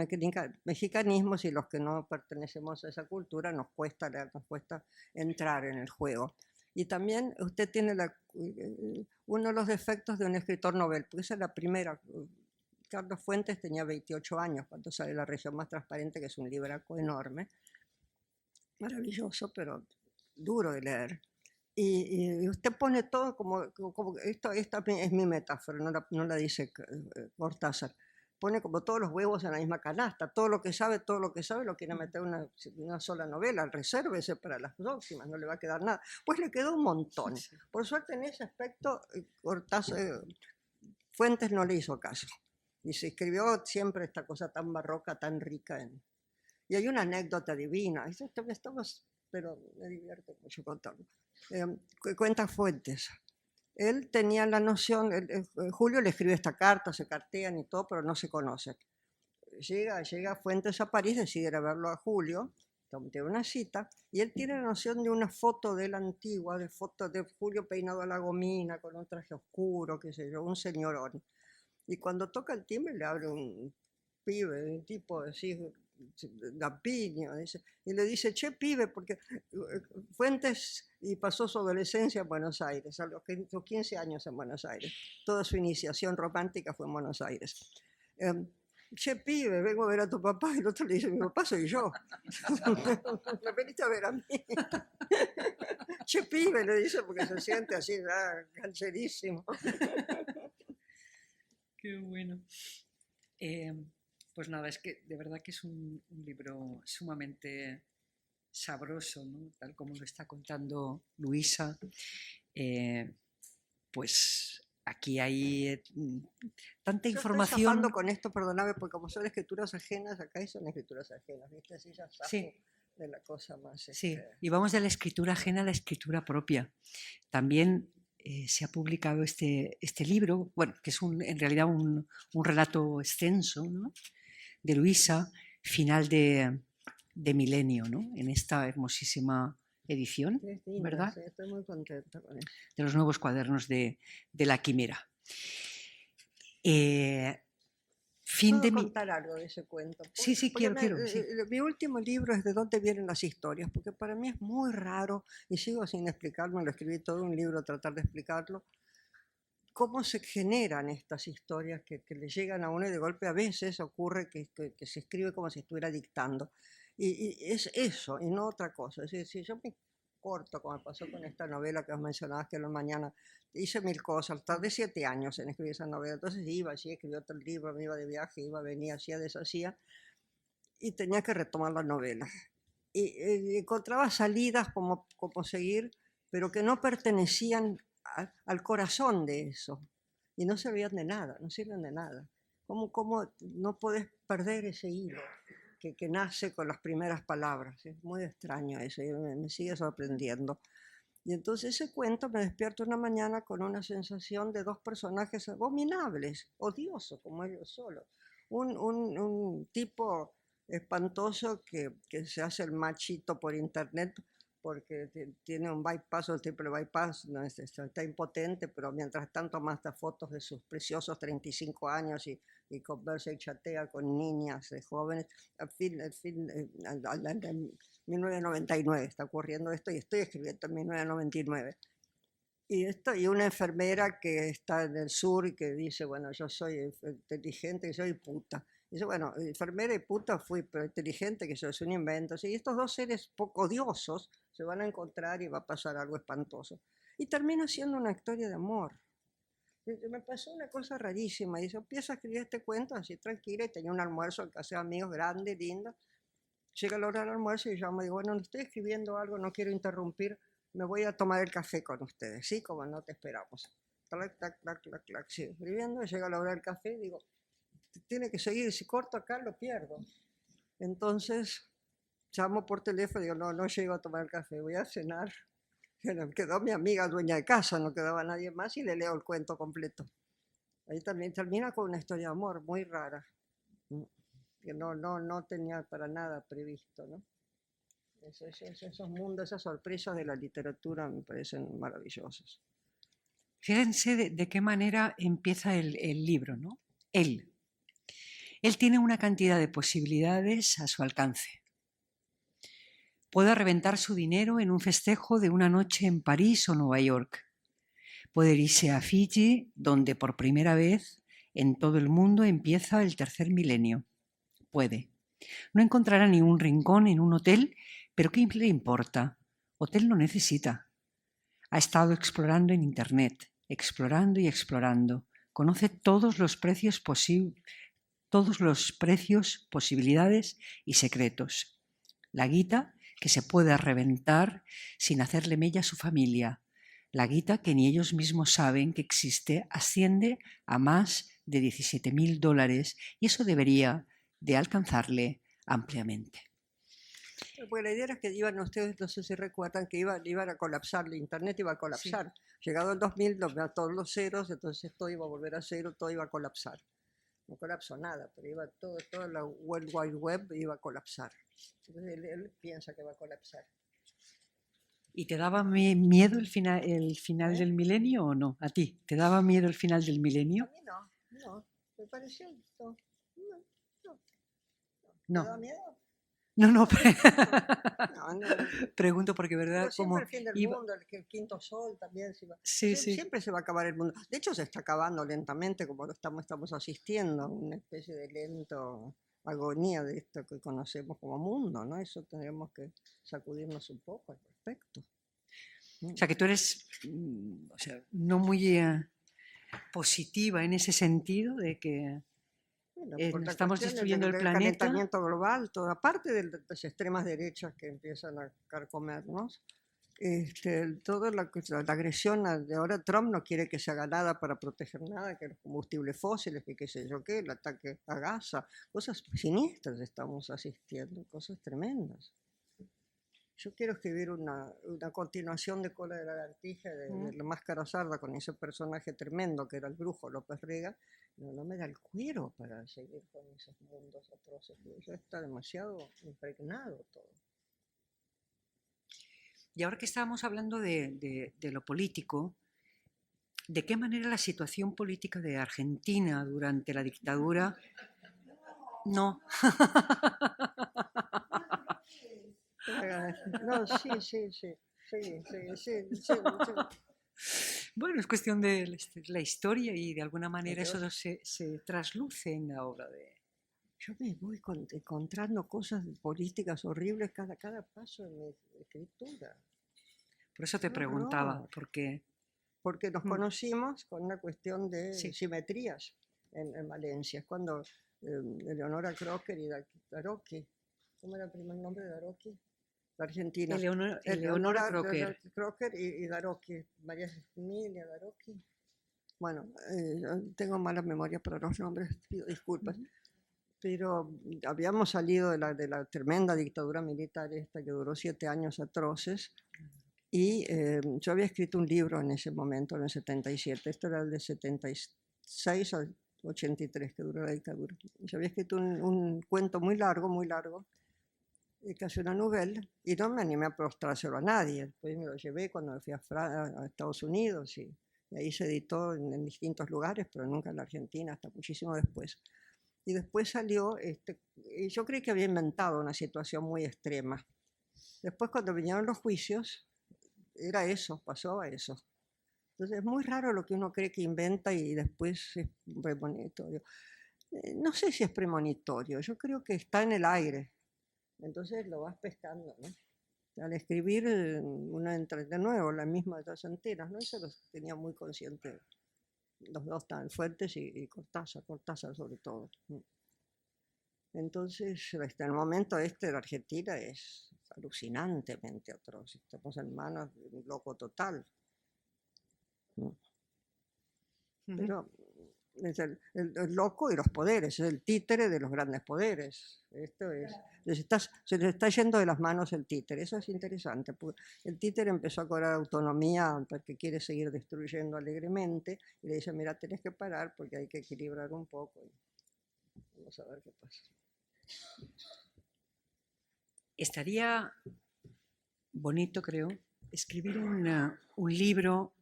mexicanismos y los que no pertenecemos a esa cultura nos cuesta leer, nos cuesta entrar en el juego. Y también usted tiene uno de los defectos de un escritor novel, porque esa es la primera. Carlos Fuentes tenía 28 años cuando sale La región más transparente, que es un libraco enorme, maravilloso, pero duro de leer. Y usted pone todo como esta es mi metáfora, no la dice Cortázar. Pone como todos los huevos en la misma canasta, todo lo que sabe lo quiere meter en una sola novela, resérvese para las próximas, no le va a quedar nada. Pues le quedó un montón. Por suerte en ese aspecto Fuentes no le hizo caso y se escribió siempre esta cosa tan barroca, tan rica. Y hay una anécdota divina, pero me divierte mucho contarlo. Cuenta Fuentes. Él tenía la noción, Julio le escribe esta carta, se cartean y todo, pero no se conocen. Llega Fuentes a París, decide ir a verlo a Julio, tiene una cita, y él tiene la noción de una foto de la antigua, de foto de Julio peinado a la gomina, con un traje oscuro, qué sé yo, un señorón. Y cuando toca el timbre le abre un pibe, un tipo así, lampiño, y le dice, che, pibe, porque Fuentes y pasó su adolescencia en Buenos Aires, a los 15 años en Buenos Aires. Toda su iniciación romántica fue en Buenos Aires. Che, pibe, vengo a ver a tu papá. Y el otro le dice, mi papá soy yo. Me veniste a ver a mí. Che, pibe, le dice, porque se siente así, cancherísimo. Qué bueno. Pues nada, es que de verdad que es un libro sumamente sabroso, ¿no? Tal como lo está contando Luisa. Pues aquí hay tanta información. Estoy zafando con esto, perdóname, porque como son escrituras ajenas, acá son escrituras ajenas, ¿viste? Así ya zafo Sí. De la cosa más. Sí, y vamos de la escritura ajena a la escritura propia. También se ha publicado este libro, bueno, que es en realidad un relato extenso, ¿no? De Luisa, final de milenio, ¿no? En esta hermosísima edición, ¿verdad? Sí, estoy muy contenta con eso. De los nuevos cuadernos de la Quimera. ¿Puedo contar algo de ese cuento? Sí, quiero. Sí. Mi último libro es De dónde vienen las historias, porque para mí es muy raro, y sigo sin explicarlo, lo escribí todo un libro tratar de explicarlo, cómo se generan estas historias que le llegan a uno y de golpe a veces ocurre que se escribe como si estuviera dictando. Y es eso, y no otra cosa. Es decir, yo me corto, como me pasó con esta novela que os mencionabas, que mañana hice 1000 cosas, tardé 7 años en escribir esa novela, entonces iba, así escribía otro libro, me iba de viaje, iba, venía, hacía, deshacía, y tenía que retomar la novela. Y encontraba salidas como seguir, pero que no pertenecían al corazón de eso, y no servían de nada, no sirven de nada. cómo no podés perder ese hilo que nace con las primeras palabras. Es muy extraño eso y me sigue sorprendiendo. Y entonces ese cuento me despierto una mañana con una sensación de dos personajes abominables, odiosos como ellos solos. Un tipo espantoso que se hace el machito por internet porque tiene un bypass o el triple bypass, no está impotente, pero mientras tanto manda fotos de sus preciosos 35 años y conversa y chatea con niñas jóvenes. Al fin, 1999 está ocurriendo esto y estoy escribiendo en 1999. Y una enfermera que está en el sur y que dice, bueno, yo soy inteligente, soy puta. Dice, bueno, enfermera y puta fui, pero inteligente, que eso es un invento. Y estos dos seres poco odiosos se van a encontrar y va a pasar algo espantoso. Y termina siendo una historia de amor. Me pasó una cosa rarísima. Dice, empiezo a escribir este cuento así tranquila y tenía un almuerzo en casa de amigos grande, lindo. Llega la hora del almuerzo y yo me digo, bueno, estoy escribiendo algo, no quiero interrumpir, me voy a tomar el café con ustedes, ¿sí? Como no te esperamos. Clac, clac, clac, clac, clac, sigo escribiendo, llega la hora del café, digo, tiene que seguir, si corto acá lo pierdo. Entonces llamo por teléfono y digo, no llego a tomar el café, voy a cenar. Quedó mi amiga dueña de casa, no quedaba nadie más y le leo el cuento completo. Ahí también termina con una historia de amor muy rara, que no tenía para nada previsto, ¿no? Esos mundos, esas sorpresas de la literatura me parecen maravillosos. Fíjense de qué manera empieza el libro, ¿no? Él tiene una cantidad de posibilidades a su alcance. Puede reventar su dinero en un festejo de una noche en París o Nueva York. Puede irse a Fiji, donde por primera vez en todo el mundo empieza el tercer milenio. Puede. No encontrará ni un rincón en un hotel, pero ¿qué le importa? Hotel no necesita. Ha estado explorando en Internet, explorando y explorando. Conoce todos los precios posibilidades y secretos. La guita que se puede reventar sin hacerle mella a su familia. La guita que ni ellos mismos saben que existe asciende a más de $17.000 y eso debería de alcanzarle ampliamente. Porque la idea era que iban, ustedes no sé si recuerdan, que iban a colapsar, la internet iba a colapsar. Sí. Llegado el 2000, todos los ceros, entonces todo iba a volver a cero, todo iba a colapsar. No colapsó nada, pero iba toda la World Wide Web iba a colapsar. Entonces él piensa que va a colapsar. ¿Y te daba miedo el final del milenio o no? ¿A ti? ¿Te daba miedo el final del milenio? A mí no. Me pareció no. No. ¿Te da miedo? No. No. Pregunto porque, ¿verdad? Pero siempre el fin del mundo, el quinto sol también. Siempre se va a acabar el mundo. De hecho, se está acabando lentamente, como lo estamos asistiendo a una especie de lento agonía de esto que conocemos como mundo, ¿no? Eso tendríamos que sacudirnos un poco al respecto. O sea, que tú eres no muy positiva en ese sentido de que estamos destruyendo el planeta. El calentamiento global, toda parte de las extremas derechas que empiezan a carcomernos. Toda la agresión de ahora, Trump no quiere que se haga nada para proteger nada, que los combustibles fósiles, que qué sé yo qué, el ataque a Gaza, cosas siniestras estamos asistiendo, cosas tremendas. Yo quiero escribir una continuación de Cola de lagartija de La Máscara Sarda con ese personaje tremendo que era el brujo López Rega. No me da el cuero para seguir con esos mundos atroces. Ya está demasiado impregnado todo. Y ahora que estábamos hablando de lo político, ¿de qué manera la situación política de Argentina durante la dictadura? No. No, sí. Bueno, es cuestión de la historia y de alguna manera eso se trasluce en la obra de... Yo me voy encontrando cosas políticas horribles cada paso de mi escritura. Por eso te preguntaba, porque nos conocimos con una cuestión de simetrías en Valencia. Es cuando Eleonora Crocker y Daroqui, ¿cómo era el primer nombre de Daroqui? La Argentina. Eleonora Crocker y Daroqui, María Emilia Daroqui. bueno, yo tengo mala memoria para los nombres, pido disculpas, pero habíamos salido de la tremenda dictadura militar esta que duró 7 años atroces, y yo había escrito un libro en ese momento, en el 77, esto era el de 76 al 83 que duró la dictadura. Yo había escrito un cuento muy largo, casi una novela, y no me animé a postrárselo a nadie. Después me lo llevé cuando me fui a Estados Unidos y ahí se editó en distintos lugares, pero nunca en la Argentina, hasta muchísimo después. Y después salió, y yo creí que había inventado una situación muy extrema. Después cuando vinieron los juicios, era eso, pasó a eso. Entonces es muy raro lo que uno cree que inventa y después es premonitorio. No sé si es premonitorio, yo creo que está en el aire. Entonces lo vas pescando, ¿no? Al escribir, uno entra de nuevo la misma de las enteras, ¿no? Eso lo tenía muy consciente los dos tan fuertes y Cortázar sobre todo. Entonces, el momento de la Argentina es alucinantemente atroz. Estamos en manos de un loco total. Pero es el loco y los poderes, es el títere de los grandes poderes. Esto es, se les está yendo de las manos el títere, eso es interesante. Porque el títere empezó a cobrar autonomía porque quiere seguir destruyendo alegremente y le dice, mira, tenés que parar porque hay que equilibrar un poco. Vamos a ver qué pasa. Estaría bonito, creo, escribir un libro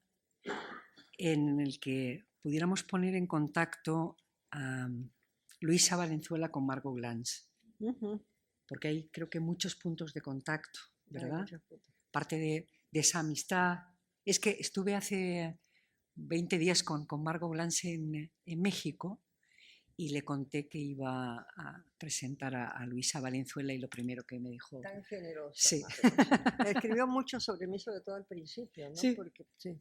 en el que pudiéramos poner en contacto a Luisa Valenzuela con Margot Glantz, porque hay creo que muchos puntos de contacto, ¿verdad? Parte de esa amistad. Es que estuve hace 20 días con Margot Glantz en México y le conté que iba a presentar a Luisa Valenzuela y lo primero que me dijo... Tan generosa. Sí. Me escribió mucho sobre mí, sobre todo al principio, ¿no? Sí. Porque, sí.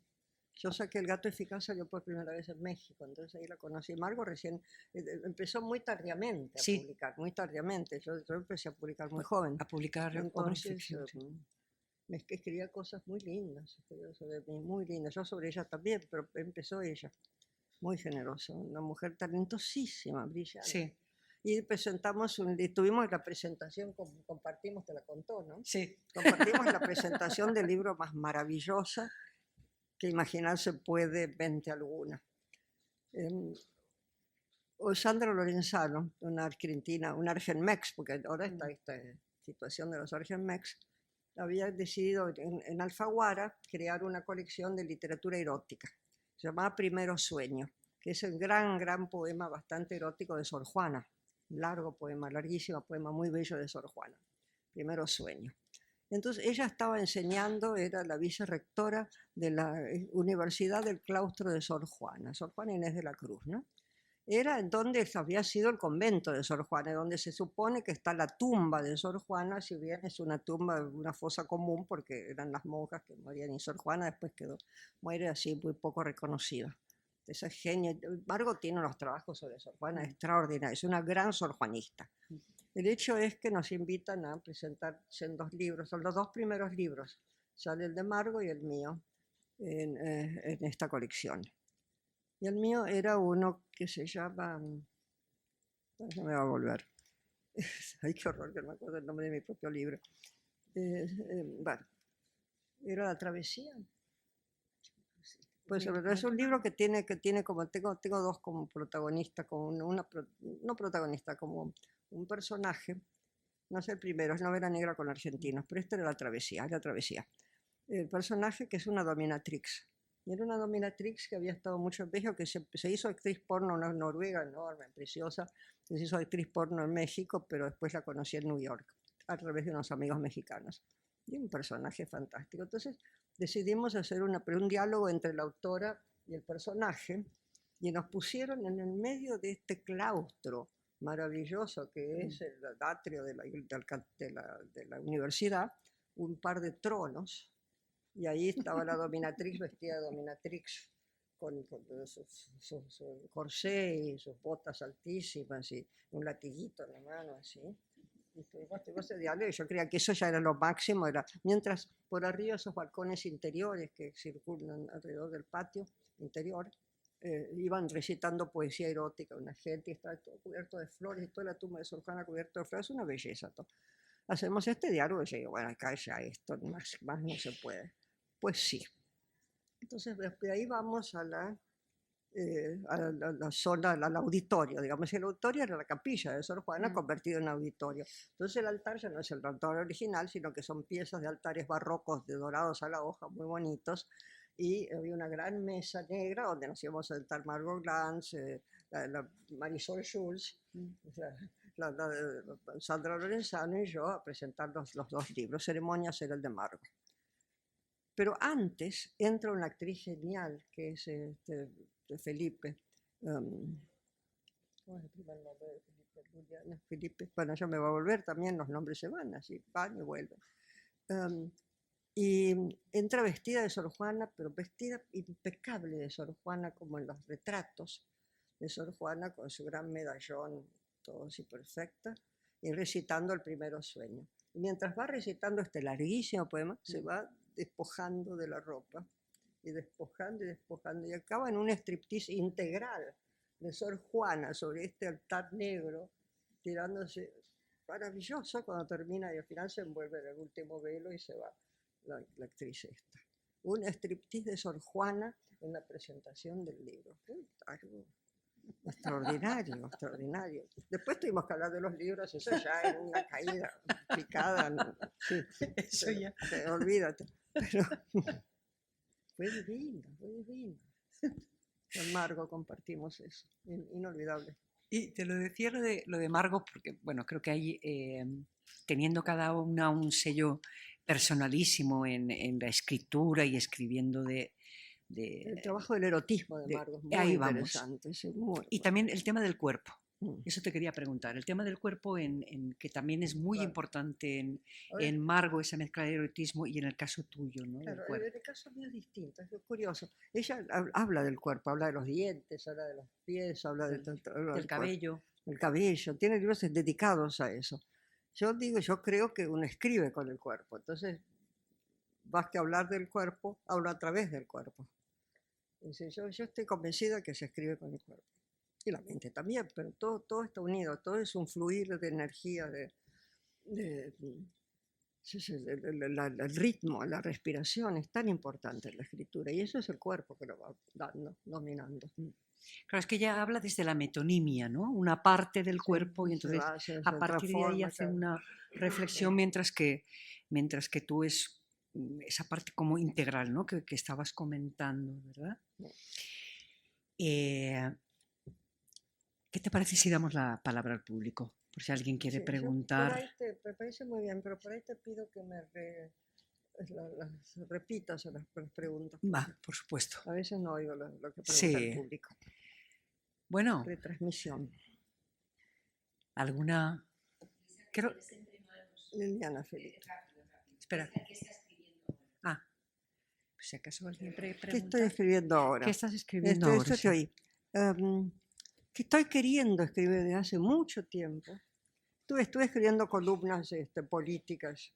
Yo saqué El gato eficaz, salió por primera vez en México, entonces ahí la conocí. Margot recién empezó muy tardíamente a publicar, muy tardíamente. Yo empecé a publicar muy joven. A publicar obras de ficción. Me escribía cosas muy lindas, sobre mí, muy lindas. Yo sobre ella también, pero empezó ella. Muy generosa, una mujer talentosísima, brillante. Sí. Y tuvimos la presentación, compartimos, te la contó, ¿no? Sí. Compartimos la presentación del libro más maravillosa que imaginarse puede, 20 alguna. Sandra Lorenzano, una argentina, una Argenmex, porque ahora está esta situación de los Argenmex, había decidido en Alfaguara crear una colección de literatura erótica. Se llamaba Primero Sueño, que es el gran poema bastante erótico de Sor Juana. Un largo poema, larguísimo poema, muy bello de Sor Juana. Primero Sueño. Entonces ella estaba enseñando, era la vicerrectora de la Universidad del Claustro de Sor Juana Inés de la Cruz, ¿no? Era en donde había sido el convento de Sor Juana, donde se supone que está la tumba de Sor Juana, si bien es una tumba, una fosa común, porque eran las monjas que morían, y Sor Juana después muere así muy poco reconocida. Esa genio. Margot tiene unos trabajos sobre Sor Juana extraordinarios, es una gran sorjuanista. El hecho es que nos invitan a presentarse en 2 libros, son los 2 primeros libros, sale el de Margot y el mío en esta colección. Y el mío era uno que se llama, no me va a volver, ay qué horror que no me acuerdo el nombre de mi propio libro, bueno, era La Travesía. Pues es un libro que tiene como, tengo 2 como protagonistas, como no protagonista, como un personaje, no es el primero, es Novela Negra con argentinos, pero este era La Travesía. El personaje que es una dominatrix. Y era una dominatrix que había estado mucho en México, que se hizo actriz porno, una noruega enorme, preciosa, que se hizo actriz porno en México, pero después la conocí en New York, a través de unos amigos mexicanos. Y un personaje fantástico. Entonces decidimos hacer un diálogo entre la autora y el personaje, y nos pusieron en el medio de este claustro maravilloso que es el atrio de la universidad, un par de tronos, y ahí estaba la dominatrix vestida de dominatrix, con su corsé y sus botas altísimas y un latiguito en la mano así. Y tuvimos ese diálogo y yo creía que eso ya era lo máximo, mientras por arriba esos balcones interiores que circulan alrededor del patio interior, iban recitando poesía erótica, una gente, y estaba todo cubierto de flores, y toda la tumba de Sor Juana cubierta de flores, una belleza todo. Hacemos este diálogo y yo digo, bueno, acá ya esto, más no se puede. Pues sí. Entonces, de ahí vamos a la zona, al auditorio, digamos. El auditorio era la capilla de Sor Juana convertido en auditorio. Entonces el altar ya no es el altar original, sino que son piezas de altares barrocos de dorados a la hoja, muy bonitos, y había una gran mesa negra donde nos íbamos a sentar Margot Glantz, la Marisol Schulz, Sandra Lorenzano y yo a presentar los dos libros. Ceremonias era el de Margot. Pero antes entra una actriz genial que es de Felipe. ¿Cómo es el primer nombre de Felipe? Juliana, Felipe. Bueno, ya me va a volver también, los nombres se van, así van y vuelven. Y entra vestida de Sor Juana, pero vestida impecable de Sor Juana, como en los retratos de Sor Juana, con su gran medallón, todo así perfecta, y recitando el Primero Sueño. Y mientras va recitando este larguísimo poema, se va despojando de la ropa, y despojando, y acaba en un striptease integral de Sor Juana sobre este altar negro, tirándose, maravilloso cuando termina, y al final se envuelve en el último velo y se va la actriz esta. Un striptease de Sor Juana en la presentación del libro. Algo extraordinario, extraordinario. Después tuvimos que hablar de los libros, eso ya es una caída picada. ¿No? Sí, Eso ya. Olvídate. Pero fue divino, fue divino. Con Margot compartimos eso, inolvidable. Y te lo decía lo de Margot porque, bueno, creo que hay, teniendo cada una un sello personalísimo en la escritura y escribiendo el trabajo del erotismo de Margot es muy ahí interesante. Vamos. Sí, muy y también el tema del cuerpo. Mm. Eso te quería preguntar. El tema del cuerpo, que también es muy importante en Margot, esa mezcla de erotismo, y en el caso tuyo, ¿no? Claro, Del en el caso mío es distinto, es curioso. Ella habla del cuerpo, habla de los dientes, habla de los pies, habla del cabello. El cabello, tiene libros dedicados a eso. Yo digo, yo creo que uno escribe con el cuerpo, entonces más que hablar del cuerpo, hablo a través del cuerpo. Entonces, yo estoy convencida que se escribe con el cuerpo. Y la mente también, pero todo está unido, todo es un fluir de energía, el ritmo, la respiración es tan importante en la escritura, y eso es el cuerpo que lo va dando, dominando. Claro, es que ella habla desde la metonimia, ¿no? Una parte del cuerpo, y entonces a partir de ahí hace una reflexión, mientras que tú es esa parte como integral, ¿no? Que estabas comentando, ¿verdad? ¿Qué te parece si damos la palabra al público? Por si alguien quiere preguntar. Me parece muy bien, pero por ahí te pido que me repitas las preguntas. Va, por supuesto. A veces no oigo lo que pregunta el público. Bueno. Retransmisión. ¿Alguna? Creo... Liliana Felipe. Espera. Pues si acaso alguien pregunta. ¿Qué estoy escribiendo ahora? ¿Qué estás escribiendo ahora? Que estoy queriendo escribir desde hace mucho tiempo. Estuve escribiendo columnas políticas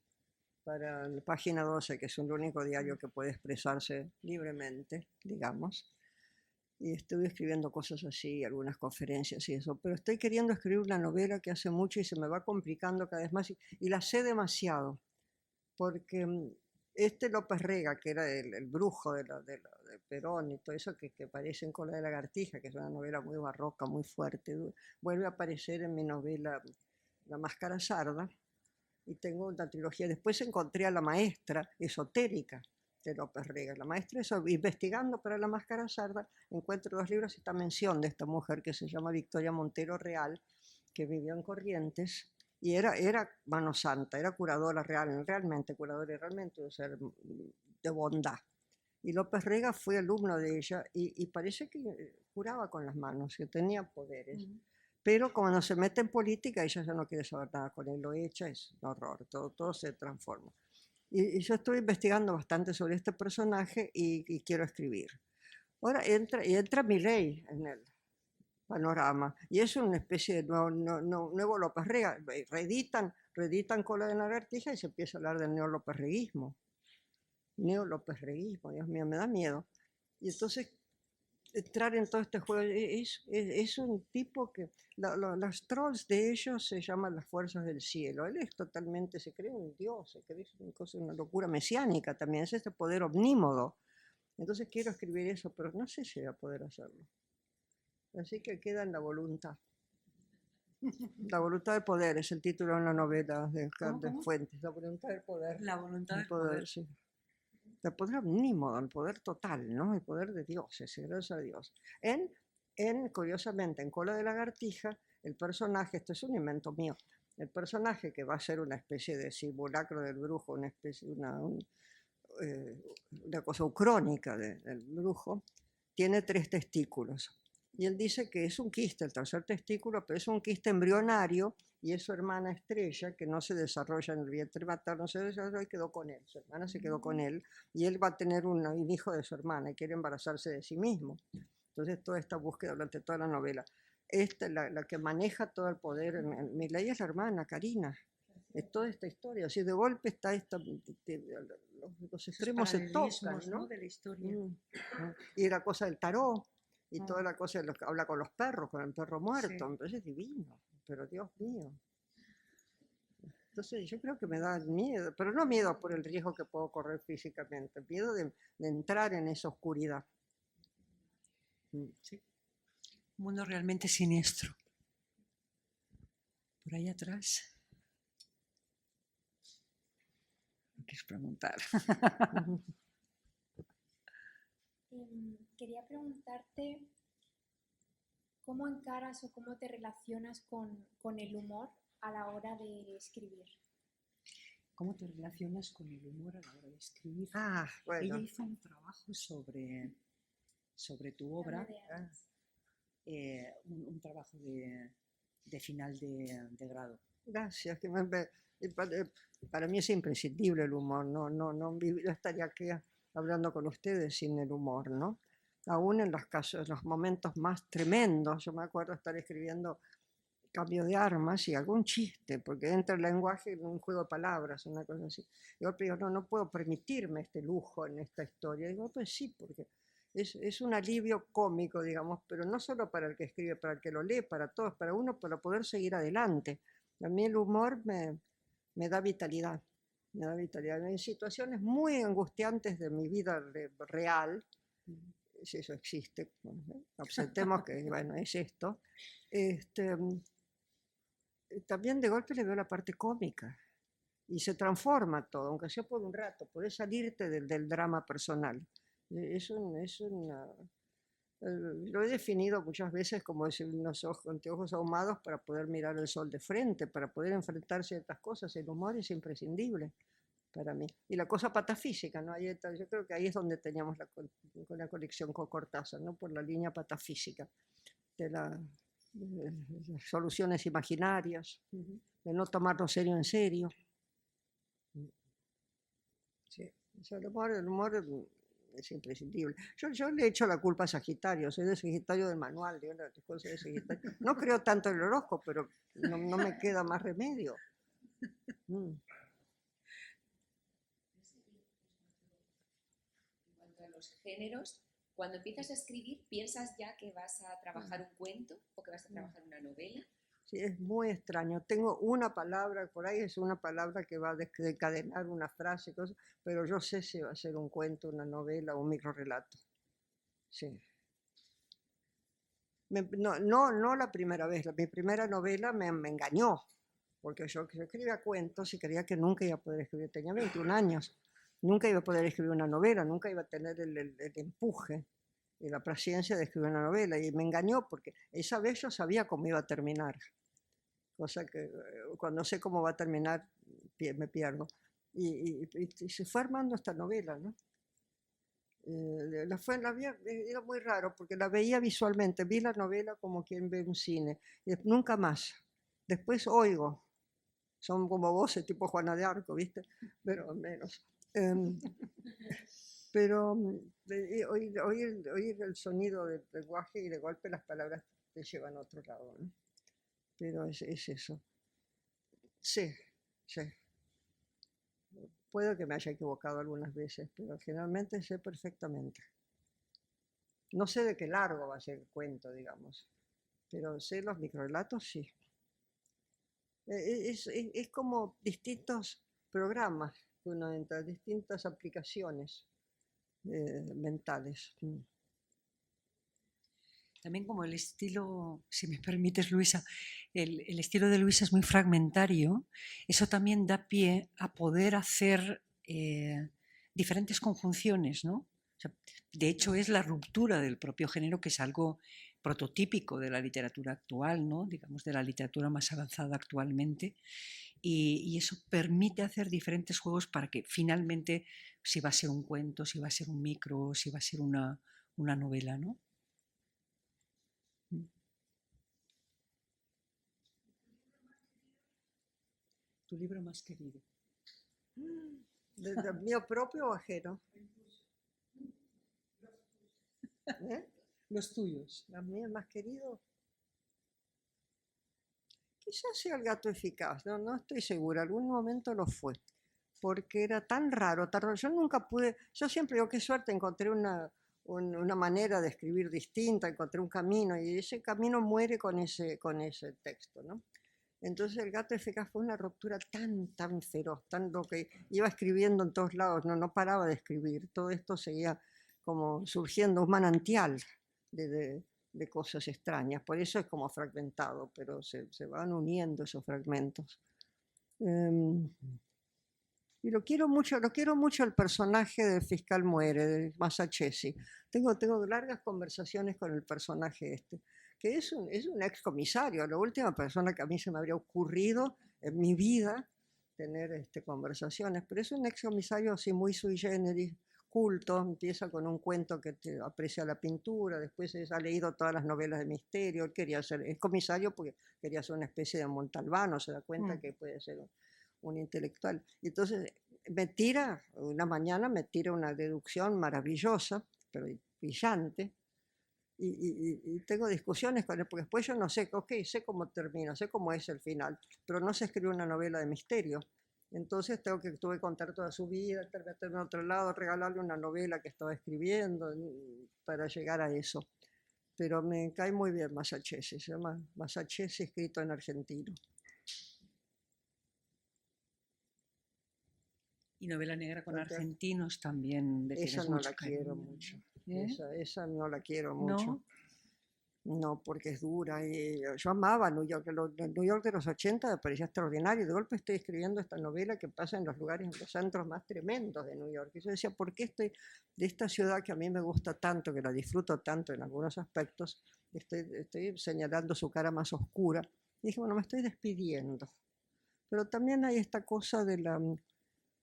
para la Página 12, que es el único diario que puede expresarse libremente, digamos. Y estuve escribiendo cosas así, algunas conferencias y eso. Pero estoy queriendo escribir una novela que hace mucho y se me va complicando cada vez más. Y la sé demasiado, porque López Rega, que era el brujo de Perón y todo eso, que aparece en Cola de Lagartija, que es una novela muy barroca, muy fuerte, vuelve a aparecer en mi novela La Máscara Sarda, y tengo una trilogía. Después encontré a la maestra esotérica de López Rega. La maestra, investigando para La Máscara Sarda, encuentro 2 libros y esta mención de esta mujer que se llama Victoria Montero Real, que vivió en Corrientes, y era mano santa, era curadora realmente curadora y realmente un ser de bondad. Y López Rega fue alumno de ella y parece que curaba con las manos, que tenía poderes. Pero cuando se mete en política, ella ya no quiere saber nada con él, lo echa, es un horror, todo se transforma. Y yo estoy investigando bastante sobre este personaje y quiero escribir. Ahora entra Milei en el panorama, y es una especie de nuevo López Rega. Reeditan Cola de Lagartija y se empieza a hablar del neolópezreguismo. Neolópezreguismo, Dios mío, me da miedo. Y entonces entrar en todo este juego. Es un tipo que los trolls de ellos se llaman las fuerzas del cielo. Él es totalmente, se cree un dios, se cree una locura mesiánica también, es este poder omnímodo. Entonces quiero escribir eso, pero no sé si voy a poder hacerlo. Así que queda en la voluntad. La voluntad del poder es el título de una novela de Fuentes. La voluntad del poder. La voluntad del poder. Sí. El poder omnímodo, el poder total, ¿no? El poder de Dios, ese gracias a Dios. Curiosamente, en Cola de Lagartija, el personaje, esto es un invento mío, el personaje que va a ser una especie de simulacro del brujo, una especie, una cosa ucrónica del brujo, tiene 3 testículos. Y él dice que es un quiste, el tercer testículo, pero es un quiste embrionario y es su hermana Estrella, que no se desarrolla en el vientre materno, no se desarrolló y quedó con él. Su hermana se quedó con él y él va a tener un hijo de su hermana y quiere embarazarse de sí mismo. Entonces, toda esta búsqueda durante toda la novela. La que maneja todo el poder en Milei es la hermana, Karina. Es toda esta historia. Así de golpe está los extremos se tocan, ¿no? De la historia. Y la cosa del tarot. Y toda la cosa de los que habla con los perros, con el perro muerto, Sí. entonces es divino, pero Dios mío. Entonces yo creo que me da miedo, pero no miedo por el riesgo que puedo correr físicamente, miedo de entrar en esa oscuridad. Sí. Un mundo realmente siniestro. Por ahí atrás. ¿Qué quieres preguntar? Quería preguntarte cómo encaras o cómo te relacionas con el humor a la hora de escribir. ¿Cómo te relacionas con el humor a la hora de escribir? Bueno. Ella hizo un trabajo sobre tu obra, un trabajo de final de grado. Gracias, para mí es imprescindible el humor, no estaría aquí hablando con ustedes sin el humor, ¿no? Aún en los momentos más tremendos, yo me acuerdo estar escribiendo Cambio de Armas y algún chiste, porque entra el lenguaje en un juego de palabras, una cosa así. Yo digo, no puedo permitirme este lujo en esta historia. Digo, pues sí, porque es un alivio cómico, digamos, pero no solo para el que escribe, para el que lo lee, para todos, para uno, para poder seguir adelante. A mí el humor me da vitalidad, me da vitalidad. En situaciones muy angustiantes de mi vida real, si eso existe, aceptemos que, bueno, es esto, también de golpe le veo la parte cómica y se transforma todo, aunque sea por un rato, podés salirte del drama personal. Lo he definido muchas veces como unos anteojos ahumados para poder mirar el sol de frente, para poder enfrentar ciertas cosas. El humor es imprescindible para mí. Y la cosa patafísica, ¿no? Yo creo que ahí es donde teníamos la conexión con Cortázar, ¿no? Por la línea patafísica de las soluciones imaginarias, de no tomarlo serio en serio. Sí, el humor es imprescindible. Yo le echo la culpa a Sagitario, soy de Sagitario del manual, de las cosas de Sagitario. No creo tanto en el horóscopo, pero no me queda más remedio. En cuanto a los géneros, cuando empiezas a escribir, ¿piensas ya que vas a trabajar un cuento o que vas a trabajar una novela? Sí, es muy extraño. Tengo una palabra, por ahí es una palabra que va a desencadenar una frase, pero yo sé si va a ser un cuento, una novela o un microrrelato. Sí. No la primera vez, mi primera novela me engañó, porque yo escribía cuentos y creía que nunca iba a poder escribir, tenía 21 años, nunca iba a poder escribir una novela, nunca iba a tener el empuje y la paciencia de escribir una novela, y me engañó porque esa vez yo sabía cómo iba a terminar, cosa que cuando sé cómo va a terminar me pierdo, y se fue armando esta novela, ¿no? Era muy raro porque la veía visualmente, vi la novela como quien ve un cine, y nunca más. Después oigo, son como voces tipo Juana de Arco, ¿viste? Pero menos. Pero oír el sonido del lenguaje y de golpe las palabras te llevan a otro lado, ¿no? Pero es eso. Sí. Puedo que me haya equivocado algunas veces, pero generalmente sé perfectamente. No sé de qué largo va a ser el cuento, digamos, pero sé los microrelatos, sí. Es como distintos programas que uno entra, distintas aplicaciones mentales. También como el estilo, si me permites, Luisa, el estilo de Luisa es muy fragmentario, eso también da pie a poder hacer diferentes conjunciones, ¿no? O sea, de hecho, es la ruptura del propio género, que es algo prototípico de la literatura actual, ¿no? Digamos, de la literatura más avanzada actualmente. Y eso permite hacer diferentes juegos para que finalmente, si va a ser un cuento, si va a ser un micro, si va a ser una novela, ¿no? Tu libro más querido. ¿De mío propio o ajeno? ¿Eh? Los tuyos. ¿Los míos más queridos? Quizás sea El gato eficaz, no estoy segura, algún momento lo fue, porque era tan raro, yo nunca pude, yo siempre digo, qué suerte, encontré una manera de escribir distinta, encontré un camino, y ese camino muere con ese texto, ¿no? Entonces El gato eficaz fue una ruptura tan feroz, tan lo que iba escribiendo en todos lados, no paraba de escribir, todo esto seguía como surgiendo, un manantial de cosas extrañas, por eso es como fragmentado, pero se van uniendo esos fragmentos. Y lo quiero mucho el personaje del fiscal Muere, de Masachesi. Tengo largas conversaciones con el personaje este, que es un ex comisario, la última persona que a mí se me habría ocurrido en mi vida tener conversaciones, pero es un ex comisario así muy sui generis, culto, empieza con un cuento que aprecia la pintura, después ha leído todas las novelas de misterio, él quería ser, es comisario porque quería ser una especie de Montalbano, se da cuenta que puede ser un intelectual. Y entonces una mañana me tira una deducción maravillosa, pero brillante, y tengo discusiones con él, porque después yo no sé, ok, sé cómo termina, sé cómo es el final, pero no sé escribir una novela de misterio. Entonces tuve que contar toda su vida, meterme a otro lado, regalarle una novela que estaba escribiendo para llegar a eso. Pero me cae muy bien Masachesi, se llama Masachesi escrito en argentino. Y novela negra con Entonces, argentinos también. esa no la quiero mucho. ¿Eh? Esa no la quiero mucho. ¿No? No, porque es dura. Y yo amaba New York. New York de los 80 me parecía extraordinario. De golpe estoy escribiendo esta novela que pasa en los lugares, en los centros más tremendos de New York. Y yo decía, ¿por qué estoy de esta ciudad que a mí me gusta tanto, que la disfruto tanto en algunos aspectos, estoy señalando su cara más oscura? Y dije, bueno, me estoy despidiendo. Pero también hay esta cosa de la...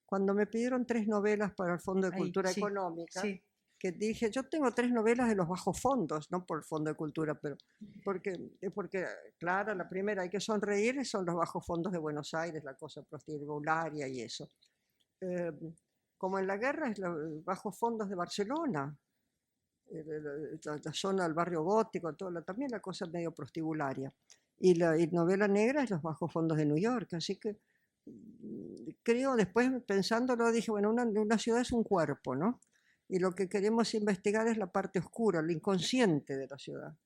Cuando me pidieron 3 novelas para el Fondo de Cultura Económica, sí. que dije, yo tengo 3 novelas de los bajos fondos, no por el Fondo de Cultura, pero porque Clara, la primera, Hay que sonreír, son los bajos fondos de Buenos Aires, la cosa prostibularia y eso. Como en la guerra es los bajos fondos de Barcelona, la zona del barrio gótico, también la cosa medio prostibularia. Y la novela negra es los bajos fondos de New York, así que creo, después pensándolo, dije, bueno, una ciudad es un cuerpo, ¿no? Y lo que queremos investigar es la parte oscura, lo inconsciente de la ciudad.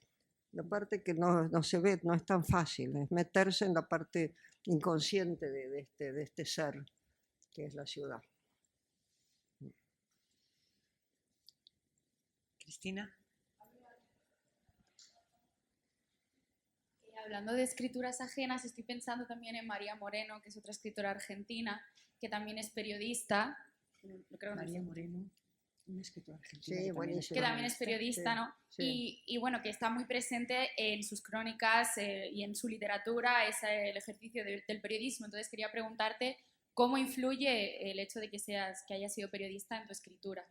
La parte que no se ve, no es tan fácil, es meterse en la parte inconsciente de este ser que es la ciudad. Cristina. Hablando de escrituras ajenas, estoy pensando también en María Moreno, que es otra escritora argentina, que también es periodista. Creo María Moreno, una escritora argentina. Sí, buenísima. Que también es periodista, sí, ¿no? Sí. Y bueno, que está muy presente en sus crónicas y en su literatura, es el ejercicio del periodismo. Entonces quería preguntarte cómo influye el hecho de que hayas sido periodista en tu escritura.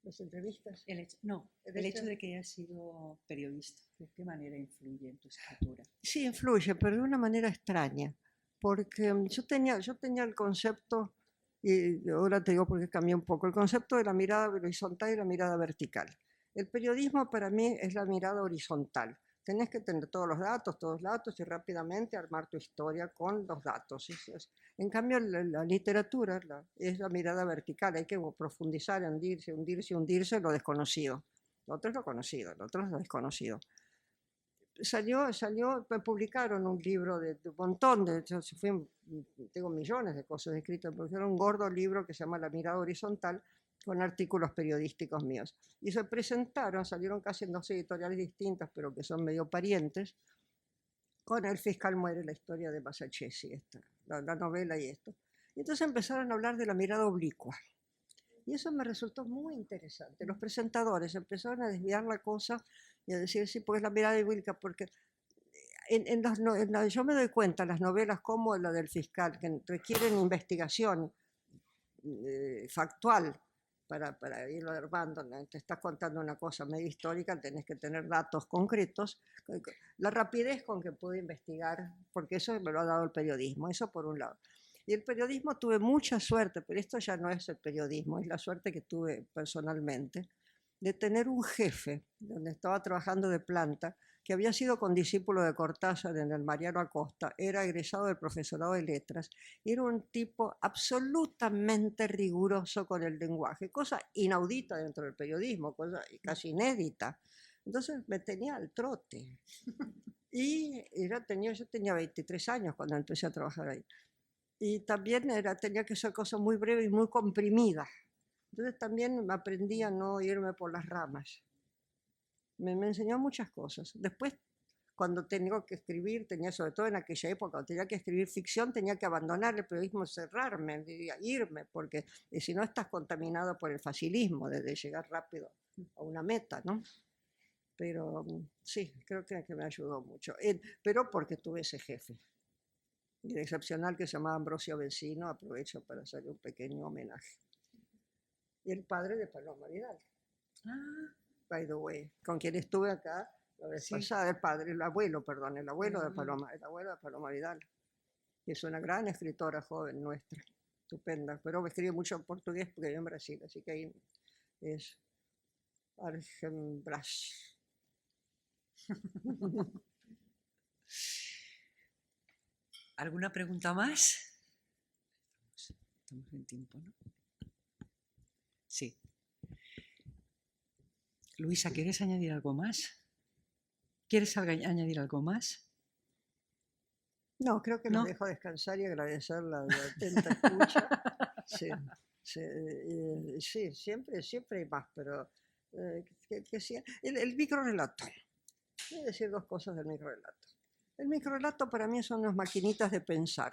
¿Las entrevistas? El hecho de que hayas sido periodista, ¿de qué manera influye en tu escritura? Sí, influye, pero de una manera extraña, porque yo tenía el concepto, y ahora te digo porque cambié un poco, el concepto de la mirada horizontal y la mirada vertical. El periodismo para mí es la mirada horizontal. Tenés que tener todos los datos y rápidamente armar tu historia con los datos. En cambio, la literatura es la mirada vertical, hay que profundizar, hundirse en lo desconocido. otro es lo conocido, el otro es lo desconocido. Me publicaron un libro de un montón, tengo millones de cosas escritas, porque era un gordo libro que se llama La mirada horizontal, con artículos periodísticos míos. Y se presentaron, salieron casi en 2 editoriales distintas, pero que son medio parientes, con El fiscal muere, la historia de Masachesi, la novela y esto. Y entonces empezaron a hablar de la mirada oblicua. Y eso me resultó muy interesante. Los presentadores empezaron a desviar la cosa y a decir, sí, pues la mirada oblicua, porque yo me doy cuenta, las novelas como la del fiscal, que requieren investigación factual para irlo armando, ¿no? Te estás contando una cosa medio histórica, tenés que tener datos concretos, la rapidez con que puedo investigar, porque eso me lo ha dado el periodismo, eso por un lado. Y el periodismo tuve mucha suerte, pero esto ya no es el periodismo, es la suerte que tuve personalmente, de tener un jefe, donde estaba trabajando de planta, que había sido condiscípulo de Cortázar en el Mariano Acosta, era egresado del profesorado de letras, era un tipo absolutamente riguroso con el lenguaje, cosa inaudita dentro del periodismo, cosa casi inédita. Entonces me tenía al trote. Y yo tenía 23 años cuando empecé a trabajar ahí. Y también tenía que ser cosas muy breves y muy comprimidas. Entonces también aprendí a no irme por las ramas. Me enseñó muchas cosas. Después, cuando tenía que escribir, sobre todo en aquella época, cuando tenía que escribir ficción, tenía que abandonar el periodismo, cerrarme, irme, porque si no estás contaminado por el facilismo de llegar rápido a una meta, ¿no? Pero sí, creo que me ayudó mucho. Pero porque tuve ese jefe excepcional que se llamaba Ambrosio Vecino, aprovecho para hacerle un pequeño homenaje. Y el padre de Paloma Vidal. By the way, con quien estuve acá la vez pasada, el abuelo de Paloma Vidal. Es una gran escritora joven nuestra, estupenda, pero escribe mucho en portugués porque vive en Brasil, así que ahí es Argenbras. ¿Alguna pregunta más? Estamos en tiempo, ¿no? Sí. Luisa, ¿quieres añadir algo más? ¿Quieres añadir algo más? No, creo que ¿No? los dejo descansar y agradecer la atenta escucha. Sí, siempre hay más, pero el microrelato. Voy a decir 2 cosas del microrelato. El microrelato para mí son unas maquinitas de pensar,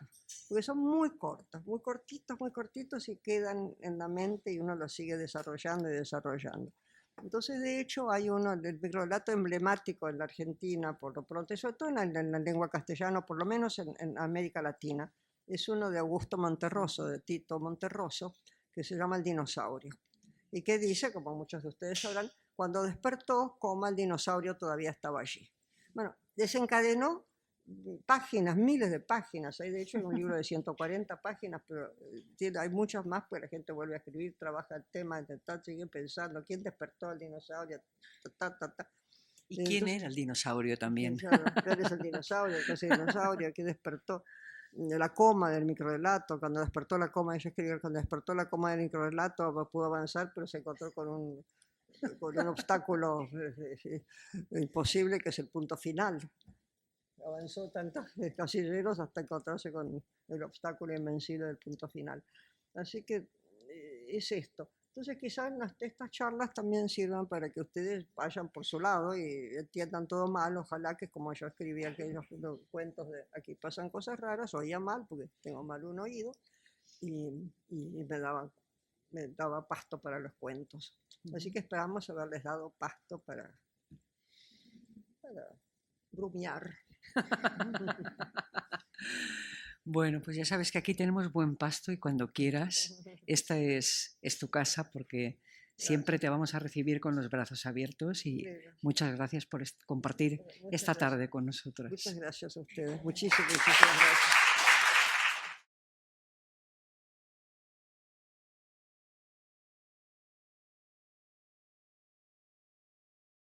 porque son muy cortas, muy cortitos y quedan en la mente y uno los sigue desarrollando y desarrollando. Entonces, de hecho, hay el microrelato emblemático en la Argentina, por lo pronto, y sobre todo en la lengua castellana, por lo menos en América Latina, es uno de Augusto Monterroso, de Tito Monterroso, que se llama El dinosaurio, y que dice, como muchos de ustedes sabrán, cuando despertó, coma el dinosaurio todavía estaba allí. Bueno, desencadenó páginas, miles de páginas. Hay de hecho un libro de 140 páginas, pero hay muchas más, porque la gente vuelve a escribir, trabaja el tema, sigue pensando, ¿quién despertó al dinosaurio? ¿Y quién era el dinosaurio también? Claro, ¿quién es el dinosaurio? ¿Qué es el dinosaurio? ¿Qué despertó? La coma del microrelato, cuando despertó la coma, ella escribió, cuando despertó la coma del microrelato pudo avanzar, pero se encontró con un obstáculo imposible, que es el punto final. Avanzó tantos casilleros hasta encontrarse con el obstáculo invencible del punto final. Así que es esto. Entonces quizás estas charlas también sirvan para que ustedes vayan por su lado y entiendan todo mal. Ojalá que, como yo escribí aquellos cuentos de Aquí pasan cosas raras, oía mal porque tengo mal un oído y me daba pasto para los cuentos. Así que esperamos haberles dado pasto para brumear. Bueno, pues ya sabes que aquí tenemos buen pasto y cuando quieras, esta es tu casa, porque siempre te vamos a recibir con los brazos abiertos y muchas gracias por compartir esta tarde con nosotros. Muchas gracias a ustedes. Muchísimas gracias.